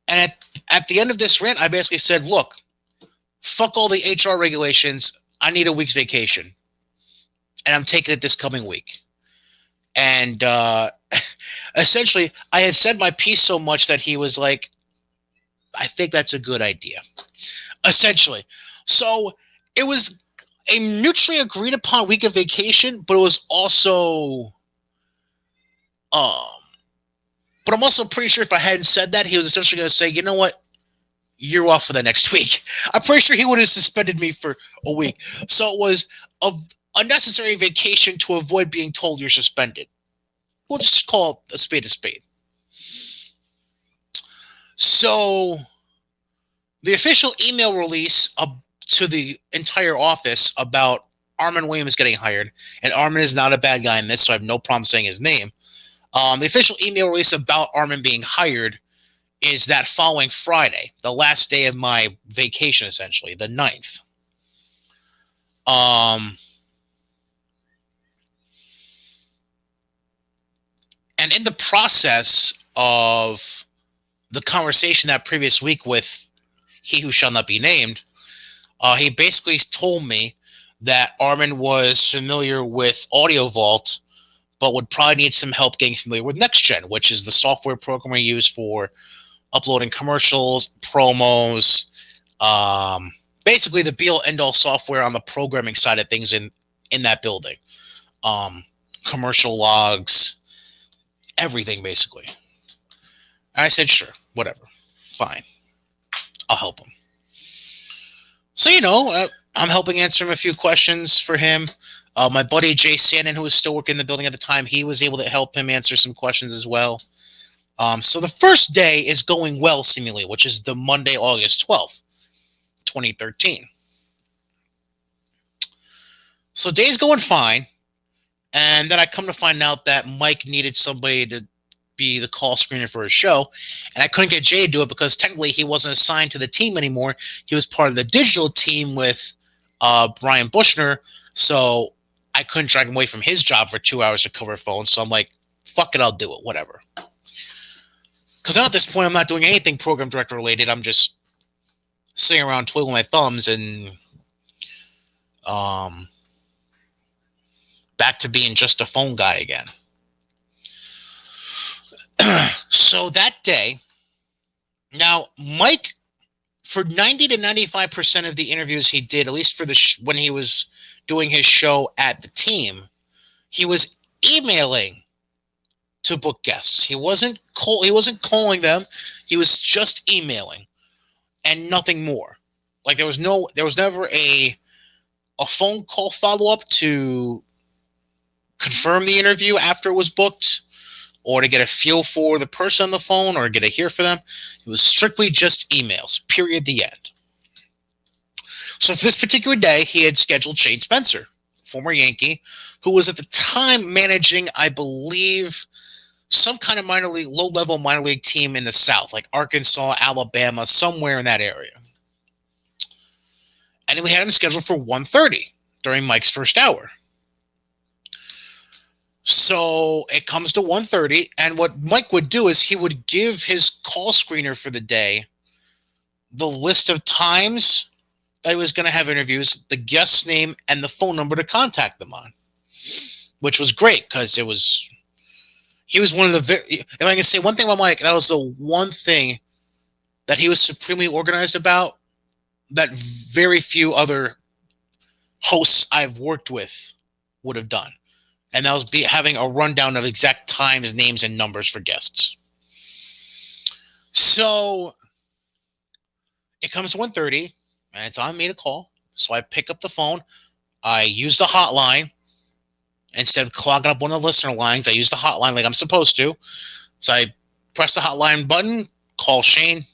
S1: And at the end of this rant, I basically said, look, fuck all the HR regulations. I need a week's vacation. And I'm taking it this coming week. And essentially, I had said my piece so much that he was like, I think that's a good idea. Essentially. So it was a mutually agreed upon week of vacation, but it was also, but I'm also pretty sure if I hadn't said that, he was essentially going to say, you know what? You're off for the next week. I'm pretty sure he would have suspended me for a week. So it was a unnecessary vacation to avoid being told you're suspended. We'll just call it a spade a spade. So the official email release to the entire office about Armin Williams getting hired, and Armin is not a bad guy in this, so I have no problem saying his name. The official email release about Armin being hired is that following Friday, the last day of my vacation, essentially, the 9th. And in the process of the conversation that previous week with he who shall not be named, he basically told me that Armin was familiar with Audio Vault, but would probably need some help getting familiar with NextGen, which is the software program we use for uploading commercials, promos, basically the be-all end-all software on the programming side of things in that building. Commercial logs, everything basically. And I said, sure, whatever, fine, I'll help him. So, I'm helping answer him a few questions for him. My buddy Jay Sandin, who was still working in the building at the time, he was able to help him answer some questions as well. So the first day is going well, seemingly, which is the Monday, August 12th, 2013. So day's going fine. And then I come to find out that Mike needed somebody to be the call screener for his show. And I couldn't get Jay to do it because technically he wasn't assigned to the team anymore. He was part of the digital team with Brian Bushner. So I couldn't drag him away from his job for 2 hours to cover phones. So I'm like, fuck it, I'll do it, whatever. Because now at this point, I'm not doing anything program director related. I'm just sitting around twiddling my thumbs and back to being just a phone guy again. So that day, now Mike, for 90 to 95% of the interviews he did, at least for when he was doing his show at the team, he was emailing to book guests. He wasn't calling them. He was just emailing and nothing more. Like there was never a phone call follow-up to confirm the interview after it was booked, or to get a feel for the person on the phone, or get a hear for them. It was strictly just emails, period, the end. So for this particular day, he had scheduled Shane Spencer, former Yankee, who was at the time managing, I believe, some kind of low-level minor league team in the South, like Arkansas, Alabama, somewhere in that area. And then we had him scheduled for 1:30 during Mike's first hour. So it comes to 1:30, and what Mike would do is he would give his call screener for the day the list of times that he was going to have interviews, the guest's name, and the phone number to contact them on, which was great because he was one of the, if I can say one thing about Mike, that was the one thing that he was supremely organized about that very few other hosts I've worked with would have done. And that was having a rundown of exact times, names, and numbers for guests. So it comes to 1:30, and it's on me to call. So I pick up the phone. I use the hotline. Instead of clogging up one of the listener lines, I use the hotline like I'm supposed to. So I press the hotline button, call Shane,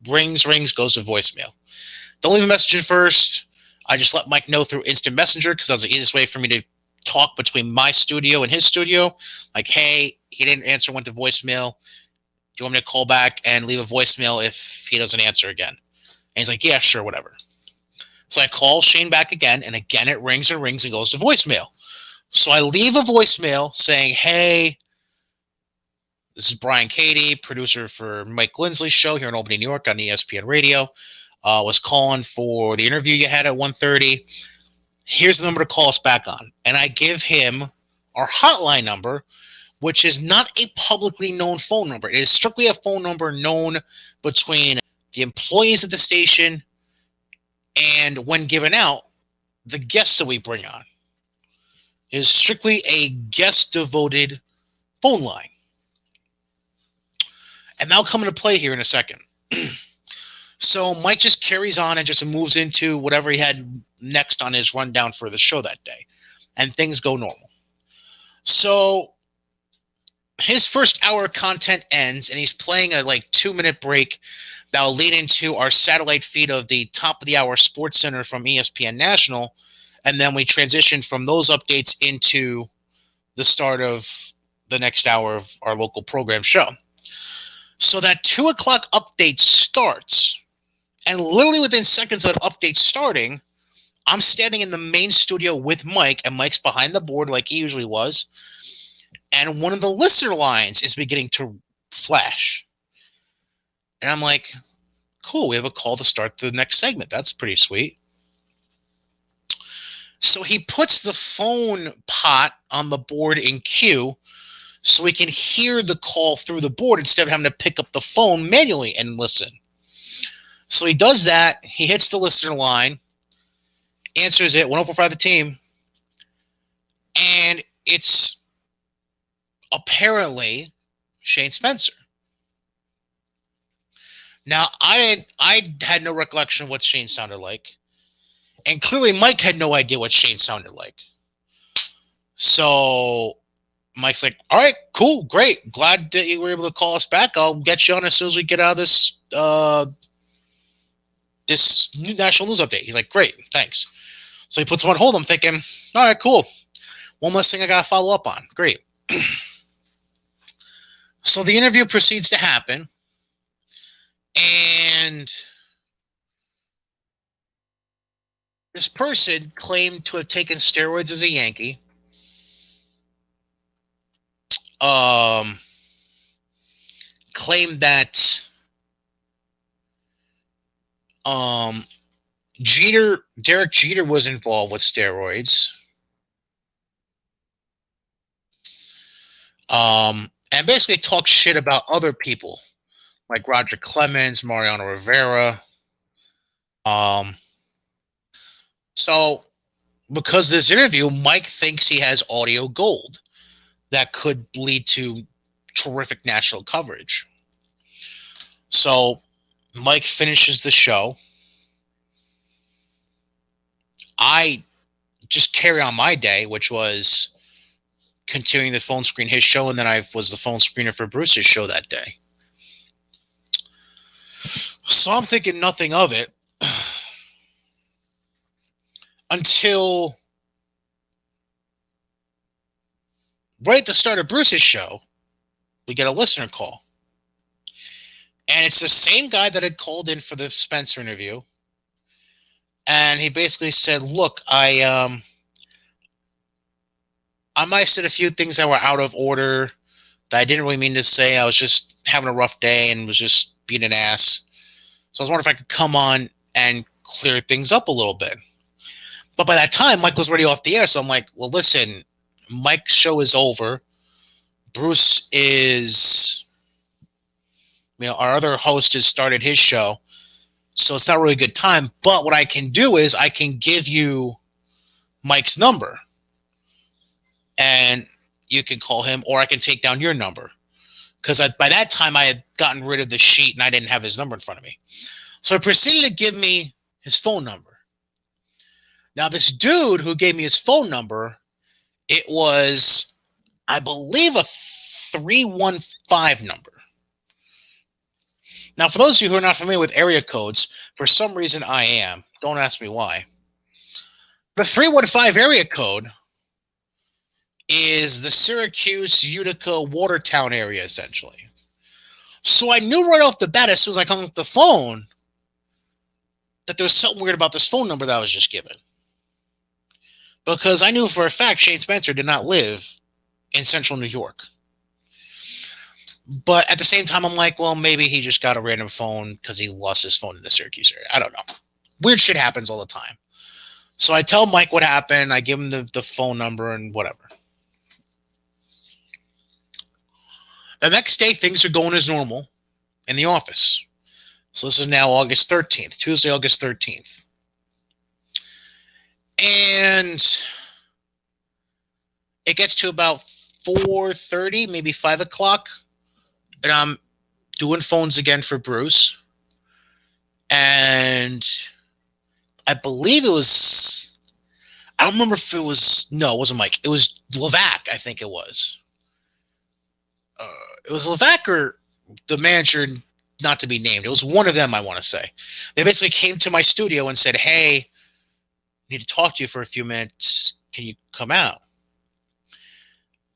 S1: rings, goes to voicemail. Don't leave a message in first. I just let Mike know through instant messenger because that was the easiest way for me to talk between my studio and his studio. Like, hey, he didn't answer, went to voicemail. Do you want me to call back and leave a voicemail if he doesn't answer again? And he's like, yeah, sure, whatever. So I call Shane back again, and again it rings and goes to voicemail. So I leave a voicemail saying, hey, this is Brian Cady, producer for Mike Lindsley's show here in Albany, New York on ESPN Radio. Was calling for the interview you had at 1:30. Here's the number to call us back on. And I give him our hotline number, which is not a publicly known phone number. It is strictly a phone number known between the employees at the station and, when given out, the guests that we bring on. It is strictly a guest-devoted phone line. And that'll come into play here in a second. So Mike just carries on and just moves into whatever he had next on his rundown for the show that day. And things go normal. So his first hour of content ends, and he's playing a 2-minute break that will lead into our satellite feed of the top of the hour Sports Center from ESPN National. And then we transition from those updates into the start of the next hour of our local program show. So that 2 o'clock update starts. And literally within seconds of that update starting, I'm standing in the main studio with Mike, and Mike's behind the board like he usually was. And one of the listener lines is beginning to flash. And I'm like, cool, we have a call to start the next segment. That's pretty sweet. So he puts the phone pot on the board in queue so we can hear the call through the board instead of having to pick up the phone manually and listen. So he does that. He hits the listener line, answers it, 1045 the team, and it's apparently Shane Spencer. Now, I had no recollection of what Shane sounded like, and clearly Mike had no idea what Shane sounded like. So Mike's like, all right, cool, great. Glad that you were able to call us back. I'll get you on as soon as we get out of this this new national news update. He's like, great, thanks. So he puts him on hold. I'm thinking, all right, cool. One less thing I got to follow up on. Great. So the interview proceeds to happen. And this person claimed to have taken steroids as a Yankee. Claimed that Derek Jeter was involved with steroids. And basically talked shit about other people like Roger Clemens, Mariano Rivera. So because of this interview, Mike thinks he has audio gold that could lead to terrific national coverage. So Mike finishes the show. I just carry on my day, which was continuing to phone screen his show, and then I was the phone screener for Bruce's show that day. So I'm thinking nothing of it until right at the start of Bruce's show, we get a listener call. And it's the same guy that had called in for the Spencer interview. And he basically said, look, I might have said a few things that were out of order that I didn't really mean to say. I was just having a rough day and was just being an ass. So I was wondering if I could come on and clear things up a little bit. But by that time, Mike was already off the air. So I'm like, well, listen, Mike's show is over. Bruce is, our other host has started his show. So it's not really a good time. But what I can do is I can give you Mike's number. And you can call him, or I can take down your number. Because by that time, I had gotten rid of the sheet and I didn't have his number in front of me. So he proceeded to give me his phone number. Now, this dude who gave me his phone number, it was, I believe, a 315 number. Now, for those of you who are not familiar with area codes, for some reason I am. Don't ask me why. The 315 area code is the Syracuse, Utica, Watertown area, essentially. So I knew right off the bat, as soon as I hung up the phone, that there was something weird about this phone number that I was just given. Because I knew for a fact Shane Spencer did not live in central New York. But at the same time, I'm like, well, maybe he just got a random phone because he lost his phone in the Syracuse area. I don't know. Weird shit happens all the time. So I tell Mike what happened. I give him the phone number and whatever. The next day, things are going as normal in the office. So this is now August 13th, Tuesday, August 13th. And it gets to about 4:30, maybe 5 o'clock. And I'm doing phones again for Bruce. And I believe it was, I don't remember if it was, no, it wasn't Mike. It was Levac, I think it was. It was Levac or the manager, not to be named. It was one of them, I want to say. They basically came to my studio and said, hey, I need to talk to you for a few minutes. Can you come out?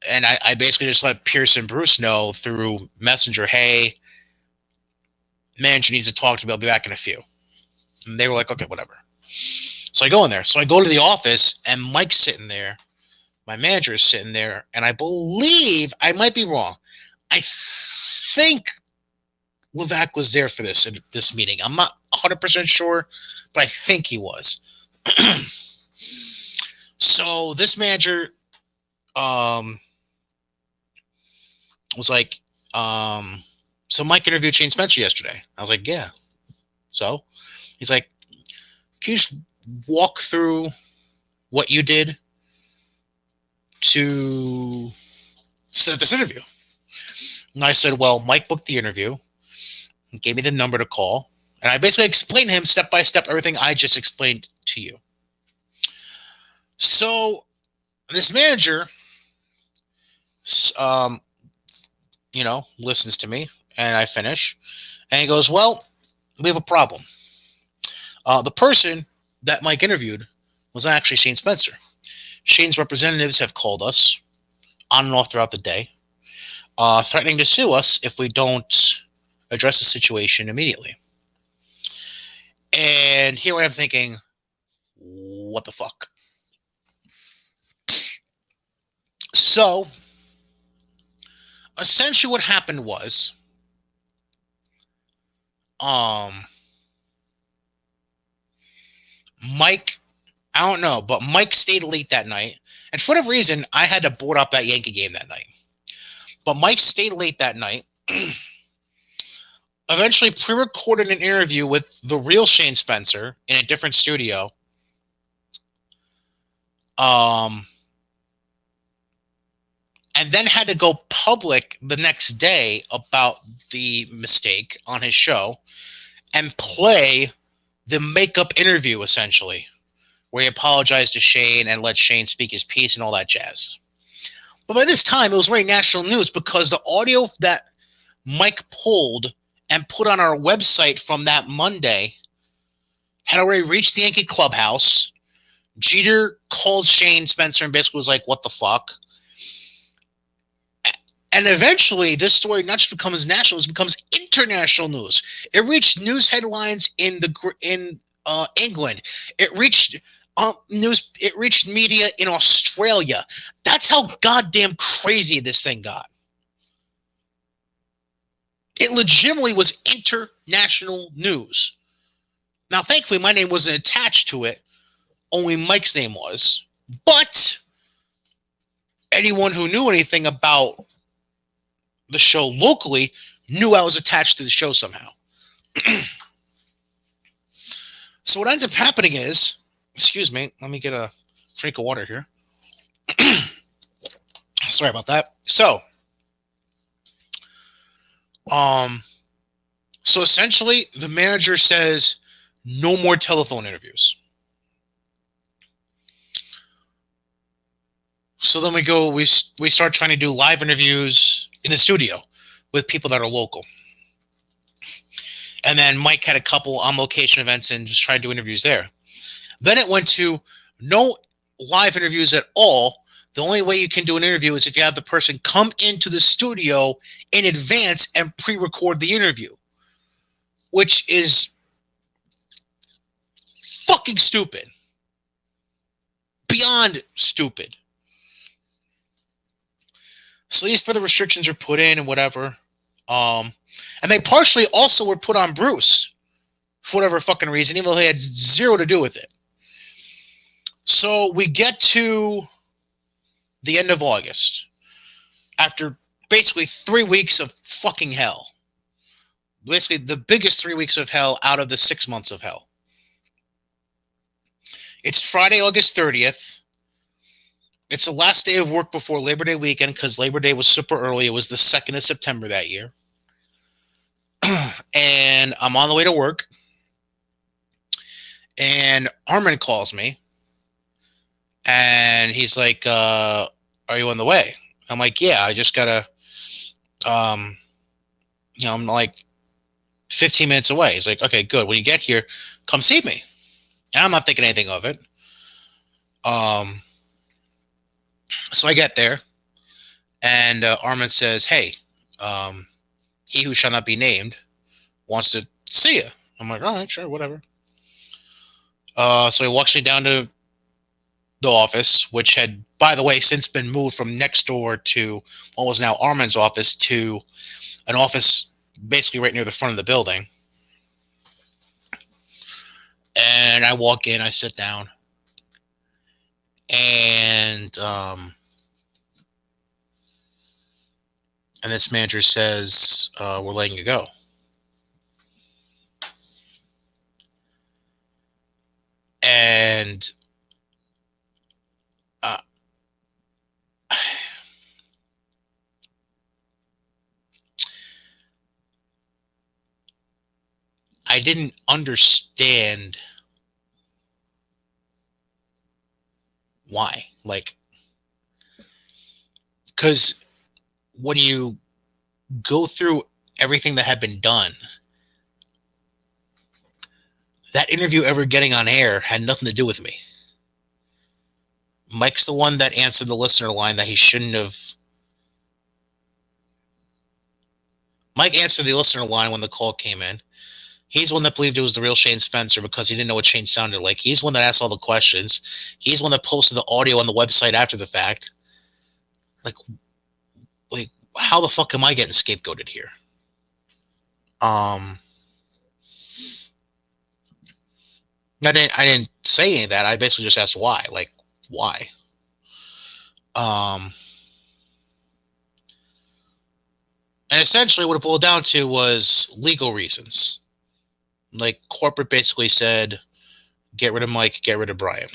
S1: And I basically just let Pierce and Bruce know through Messenger, hey, Manager needs to talk to me. I'll be back in a few. And they were like, okay, whatever. So I go in there. So I go to the office, and Mike's sitting there. My manager is sitting there, and I believe, I might be wrong, I think Levac was there for this meeting. I'm not 100% sure, but I think he was. So this manager was like, so Mike interviewed Shane Spencer yesterday. I was like, yeah. So he's like, can you just walk through what you did to set up this interview? And I said, well, Mike booked the interview, gave me the number to call, and I basically explained to him step by step everything I just explained to you. So this manager, listens to me, and I finish, and he goes, well, we have a problem. The person that Mike interviewed was actually Shane Spencer. Shane's representatives have called us on and off throughout the day, threatening to sue us if we don't address the situation immediately. And here I am thinking, what the fuck? So, essentially what happened was, Mike, I don't know, but Mike stayed late that night. And for whatever reason, I had to board up that Yankee game that night. But Mike stayed late that night. Eventually pre-recorded an interview with the real Shane Spencer in a different studio. And then had to go public the next day about the mistake on his show and play the makeup interview, essentially, where he apologized to Shane and let Shane speak his piece and all that jazz. But by this time, it was already national news because the audio that Mike pulled and put on our website from that Monday had already reached the Yankee clubhouse. Jeter called Shane Spencer and basically was like, what the fuck? And eventually, this story not just becomes national, it becomes international news. It reached news headlines in England. It reached news. It reached media in Australia. That's how goddamn crazy this thing got. It legitimately was international news. Now, thankfully, my name wasn't attached to it. Only Mike's name was. But anyone who knew anything about the show locally knew I was attached to the show somehow. So what ends up happening is, excuse me, let me get a drink of water here. Sorry about that. So essentially the manager says no more telephone interviews. So then we start trying to do live interviews in the studio with people that are local. And then Mike had a couple on-location events and just tried to do interviews there. Then it went to no live interviews at all. The only way you can do an interview is if you have the person come into the studio in advance and pre-record the interview, which is fucking stupid. Beyond stupid. So these further restrictions are put in and whatever. And they partially also were put on Bruce for whatever fucking reason, even though he had zero to do with it. So we get to the end of August after basically 3 weeks of fucking hell. Basically the biggest 3 weeks of hell out of the 6 months of hell. It's Friday, August 30th. It's the last day of work before Labor Day weekend because Labor Day was super early. It was the 2nd of September that year. And I'm on the way to work. And Armin calls me. And he's like, are you on the way? I'm like, yeah, I just got to, I'm like 15 minutes away. He's like, okay, good. When you get here, come see me. And I'm not thinking anything of it. So I get there, and Armin says, hey, he who shall not be named wants to see you. I'm like, all right, sure, whatever. So he walks me down to the office, which had, by the way, since been moved from next door to what was now Armin's office to an office basically right near the front of the building. And I walk in, I sit down, and this manager says, we're letting you go. And I didn't understand why. Like, because when you go through everything that had been done, that interview ever getting on air had nothing to do with me. Mike's the one that answered the listener line that he shouldn't have. Mike answered the listener line when the call came in. He's one that believed it was the real Shane Spencer because he didn't know what Shane sounded like. He's one that asked all the questions. He's one that posted the audio on the website after the fact. Like how the fuck am I getting scapegoated here? I didn't say any of that. I basically just asked why. Like, why? And essentially what it boiled down to was legal reasons. Like, corporate basically said, get rid of Mike, get rid of Brian.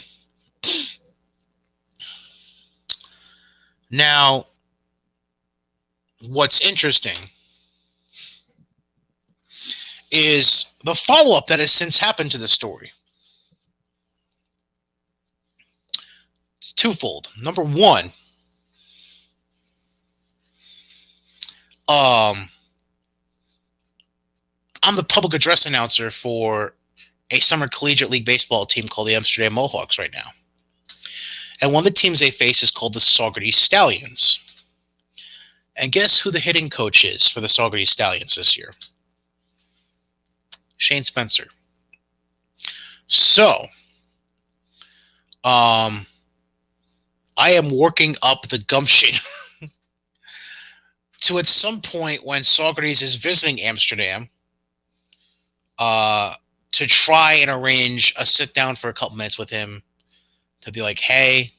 S1: Now, what's interesting is the follow-up that has since happened to the story. It's twofold. Number one, I'm the public address announcer for a summer collegiate league baseball team called the Amsterdam Mohawks right now. And one of the teams they face is called the Saugerties Stallions. And guess who the hitting coach is for the Saugerties Stallions this year? Shane Spencer. So, I am working up the gumption to at some point when Saugerties is visiting Amsterdam to try and arrange a sit down for a couple minutes with him to be like, hey,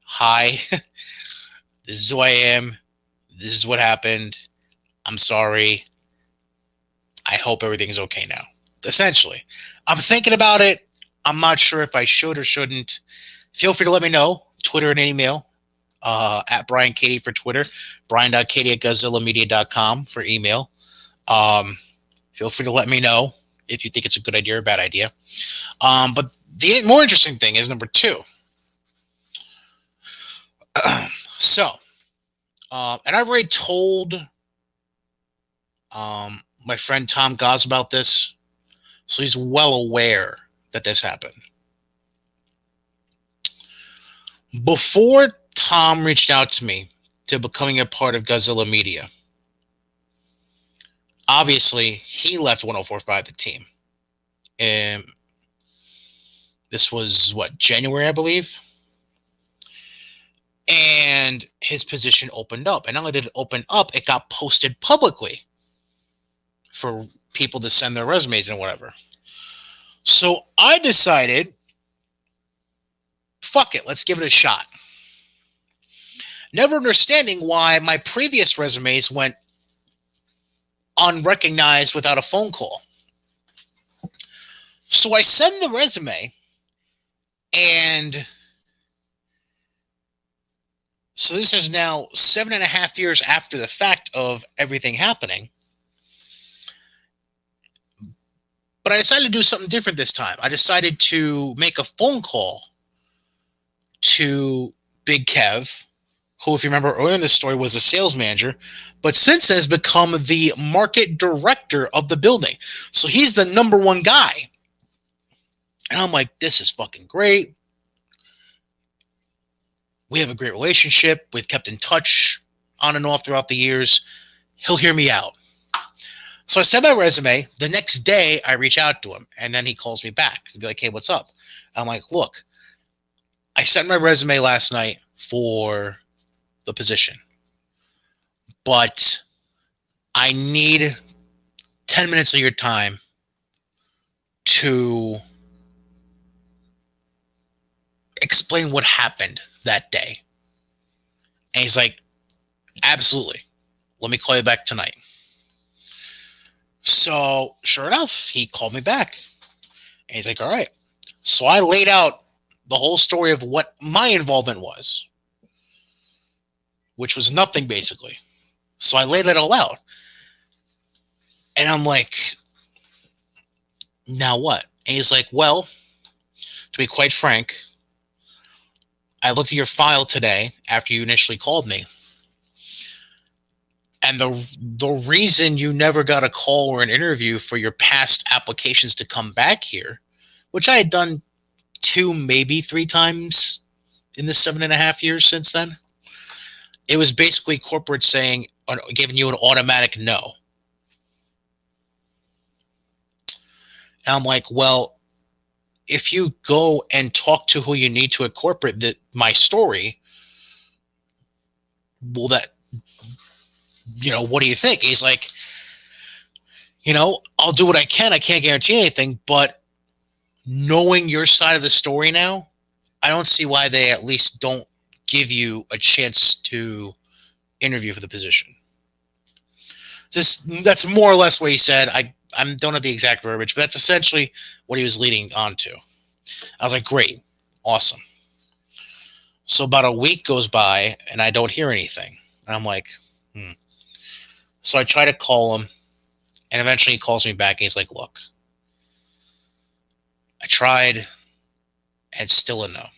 S1: hi, this is who I am. This is what happened. I'm sorry. I hope everything's okay now. Essentially, I'm thinking about it. I'm not sure if I should or shouldn't. Feel free to let me know. Twitter and email. At Brian Katie for Twitter. Brian.Katie@GodzillaMedia.com for email. Feel free to let me know if you think it's a good idea or a bad idea. But the more interesting thing is number two. And I've already told my friend Tom Goss about this, so he's well aware that this happened. Before Tom reached out to me to becoming a part of Godzilla Media, obviously he left 104.5, the team. And this was, January, I believe? And his position opened up. And not only did it open up, it got posted publicly for people to send their resumes and whatever. So I decided, fuck it, let's give it a shot. Never understanding why my previous resumes went unrecognized without a phone call. So I send the resume, and so this is now 7.5 years after the fact of everything happening. But I decided to do something different this time. I decided to make a phone call to Big Kev, who, if you remember earlier in the story, was a sales manager, but since then has become the market director of the building. So he's the number one guy. And I'm like, this is fucking great. We have a great relationship. We've kept in touch on and off throughout the years. He'll hear me out. So I send my resume. The next day, I reach out to him, and then he calls me back to be like, "Hey, what's up?" I'm like, "Look, I sent my resume last night for the position, but I need 10 minutes of your time to explain what happened that day." And he's like, "Absolutely. Let me call you back tonight." So, sure enough, he called me back. And he's like, "All right." So I laid out the whole story of what my involvement was, which was nothing basically. So I laid it all out. And I'm like, "Now what?" And he's like, "Well, to be quite frank, I looked at your file today after you initially called me. And the reason you never got a call or an interview for your past applications to come back here, which I had done 2, maybe 3 times in the 7.5 years since then, it was basically corporate saying, giving you an automatic no." And I'm like, "Well, if you go and talk to who you need to at corporate, that my story, will that, what do you think?" He's like, "I'll do what I can. I can't guarantee anything, but knowing your side of the story now, I don't see why they at least don't give you a chance to interview for the position." That's more or less what he said. I don't have the exact verbiage, but that's essentially what he was leading on to. I was like, "Great, awesome." So about a week goes by and I don't hear anything. And I'm like, hmm. So I try to call him, and eventually he calls me back and he's like, "Look, I tried and still a no."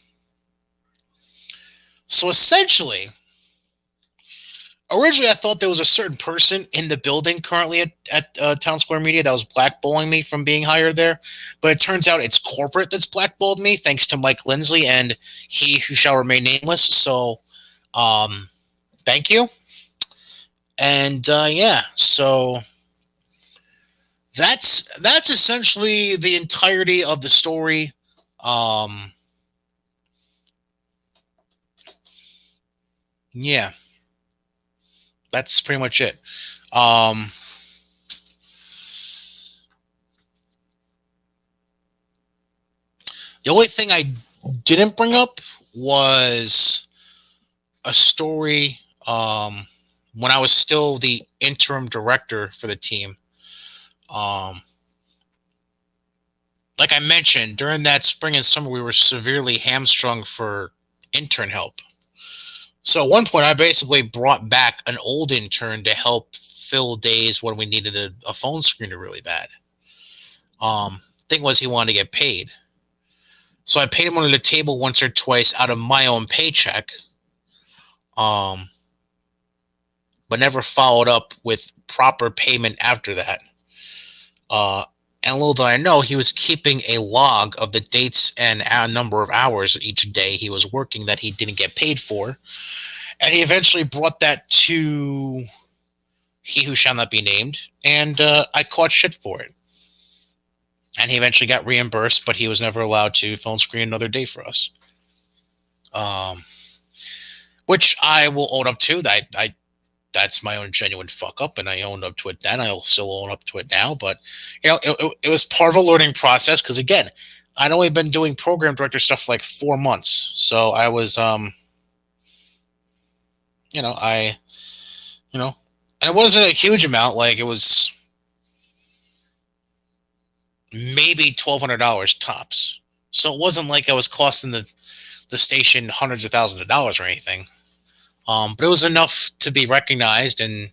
S1: So essentially, originally I thought there was a certain person in the building currently at Town Square Media that was blackballing me from being hired there, but it turns out it's corporate that's blackballed me, thanks to Mike Lindsley and he who shall remain nameless. So, thank you. And yeah, so that's essentially the entirety of the story. Um, yeah, that's pretty much it. Um, the only thing I didn't bring up was a story when I was still the interim director for the team. Um, like I mentioned, during that spring and summer, we were severely hamstrung for intern help. So at one point, I basically brought back an old intern to help fill days when we needed a phone screener really bad. Thing was, he wanted to get paid. So I paid him under the table once or twice out of my own paycheck, but never followed up with proper payment after that. And little did I know, he was keeping a log of the dates and a number of hours each day he was working that he didn't get paid for. And he eventually brought that to he who shall not be named, and I caught shit for it. And he eventually got reimbursed, but he was never allowed to phone screen another day for us. Which I will own up to. That's my own genuine fuck up, and I owned up to it then. I'll still own up to it now, but it was part of a learning process because again, I'd only been doing program director stuff like 4 months, so I was and it wasn't a huge amount. Like it was maybe $1,200 tops. So it wasn't like I was costing the station hundreds of thousands of dollars or anything. But it was enough to be recognized and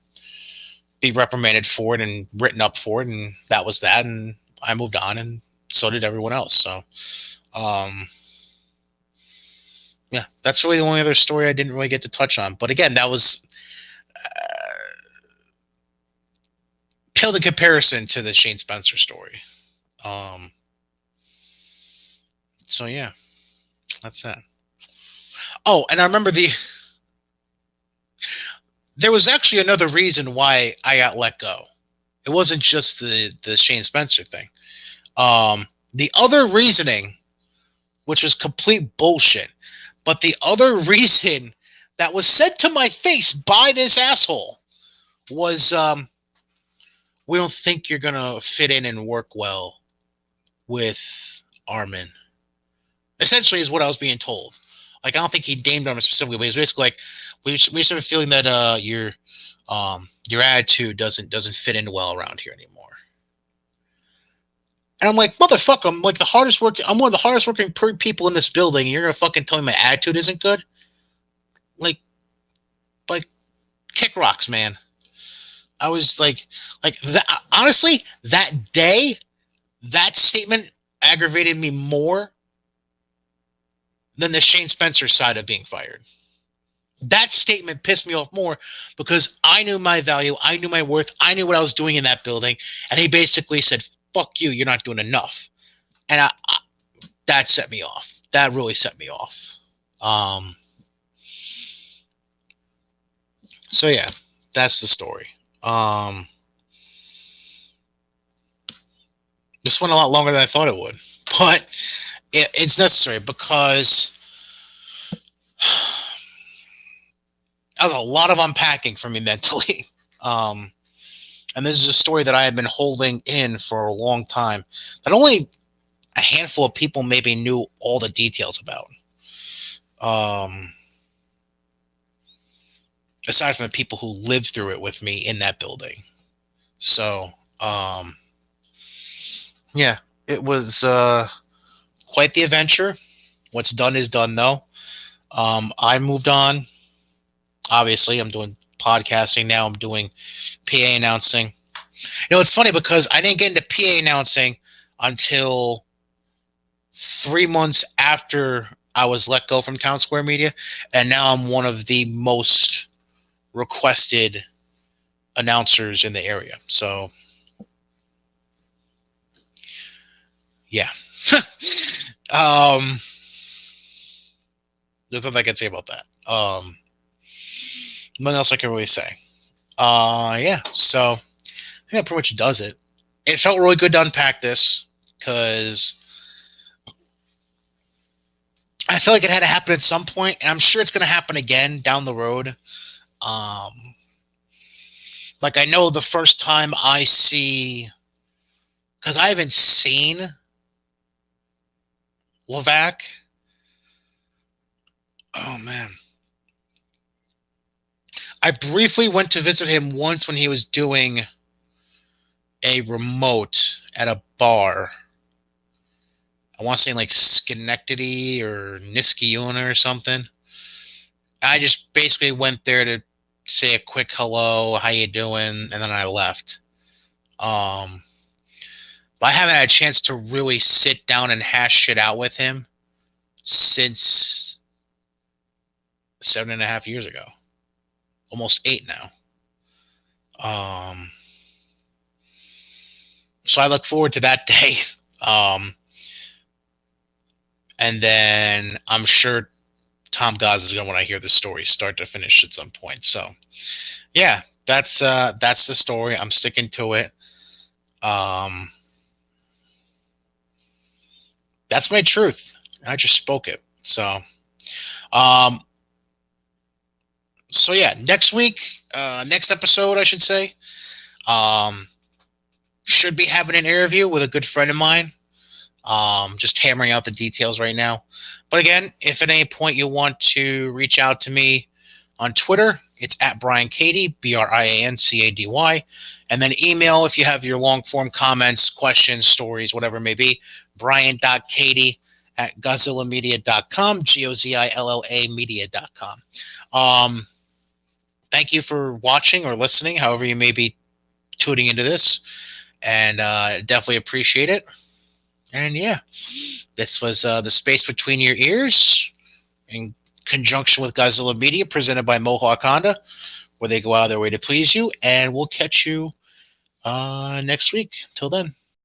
S1: be reprimanded for it and written up for it, and that was that. And I moved on, and so did everyone else. So, yeah, that's really the only other story I didn't really get to touch on. But again, that was pale in comparison to the Shane Spencer story. So yeah, that's that. Oh, and I remember there was actually another reason why I got let go. It wasn't just the Shane Spencer thing. The other reasoning, which was complete bullshit, but the other reason that was said to my face by this asshole was, we don't think you're gonna fit in and work well with Armin. Essentially, is what I was being told. Like, I don't think he named Armin specifically, but he's basically like, we just have a feeling that your attitude doesn't fit in well around here anymore. And I'm like, motherfucker, I'm like I'm one of the hardest working people in this building, and you're gonna fucking tell me my attitude isn't good? Like, kick rocks, man. I was like that. Honestly, that day, that statement aggravated me more than the Shane Spencer side of being fired. That statement pissed me off more because I knew my value, I knew my worth, I knew what I was doing in that building, and he basically said, "Fuck you, you're not doing enough," and that set me off. That really set me off. So yeah, that's the story. This went a lot longer than I thought it would, but it's necessary because that was a lot of unpacking for me mentally. And this is a story that I had been holding in for a long time that only a handful of people maybe knew all the details about. Aside from the people who lived through it with me in that building. So, yeah, it was quite the adventure. What's done is done, though. I moved on. Obviously, I'm doing podcasting now. I'm doing PA announcing. You know, it's funny because I didn't get into PA announcing until 3 months after I was let go from Town Square Media, and now I'm one of the most requested announcers in the area. So, yeah. There's nothing I can say about that. Nothing else I can really say. Yeah. So, I think that pretty much does it. It felt really good to unpack this because I feel like it had to happen at some point, and I'm sure it's going to happen again down the road. Like, I know the first time I see, because I haven't seen Levack. Oh, man. I briefly went to visit him once when he was doing a remote at a bar. I want to say like Schenectady or Niskayuna or something. I just basically went there to say a quick hello, how you doing, and then I left. But I haven't had a chance to really sit down and hash shit out with him since 7.5 years ago. Almost 8 now. So I look forward to that day. And then I'm sure Tom Gaz is going to want to hear the story start to finish at some point. So, yeah, that's the story. I'm sticking to it. That's my truth. I just spoke it. So, so yeah, next week, next episode, I should say, should be having an interview with a good friend of mine. Just hammering out the details right now. But again, if at any point you want to reach out to me on Twitter, it's at Brian Cady, BrianCady. And then email if you have your long form comments, questions, stories, whatever it may be, brian.cady@gozillamedia.com, GOZILLA media.com. Thank you for watching or listening, however you may be tuning into this. And definitely appreciate it. And yeah, this was The Space Between Your Ears in conjunction with Godzilla Media, presented by Mohawk Honda, where they go out of their way to please you. And we'll catch you next week. Till then.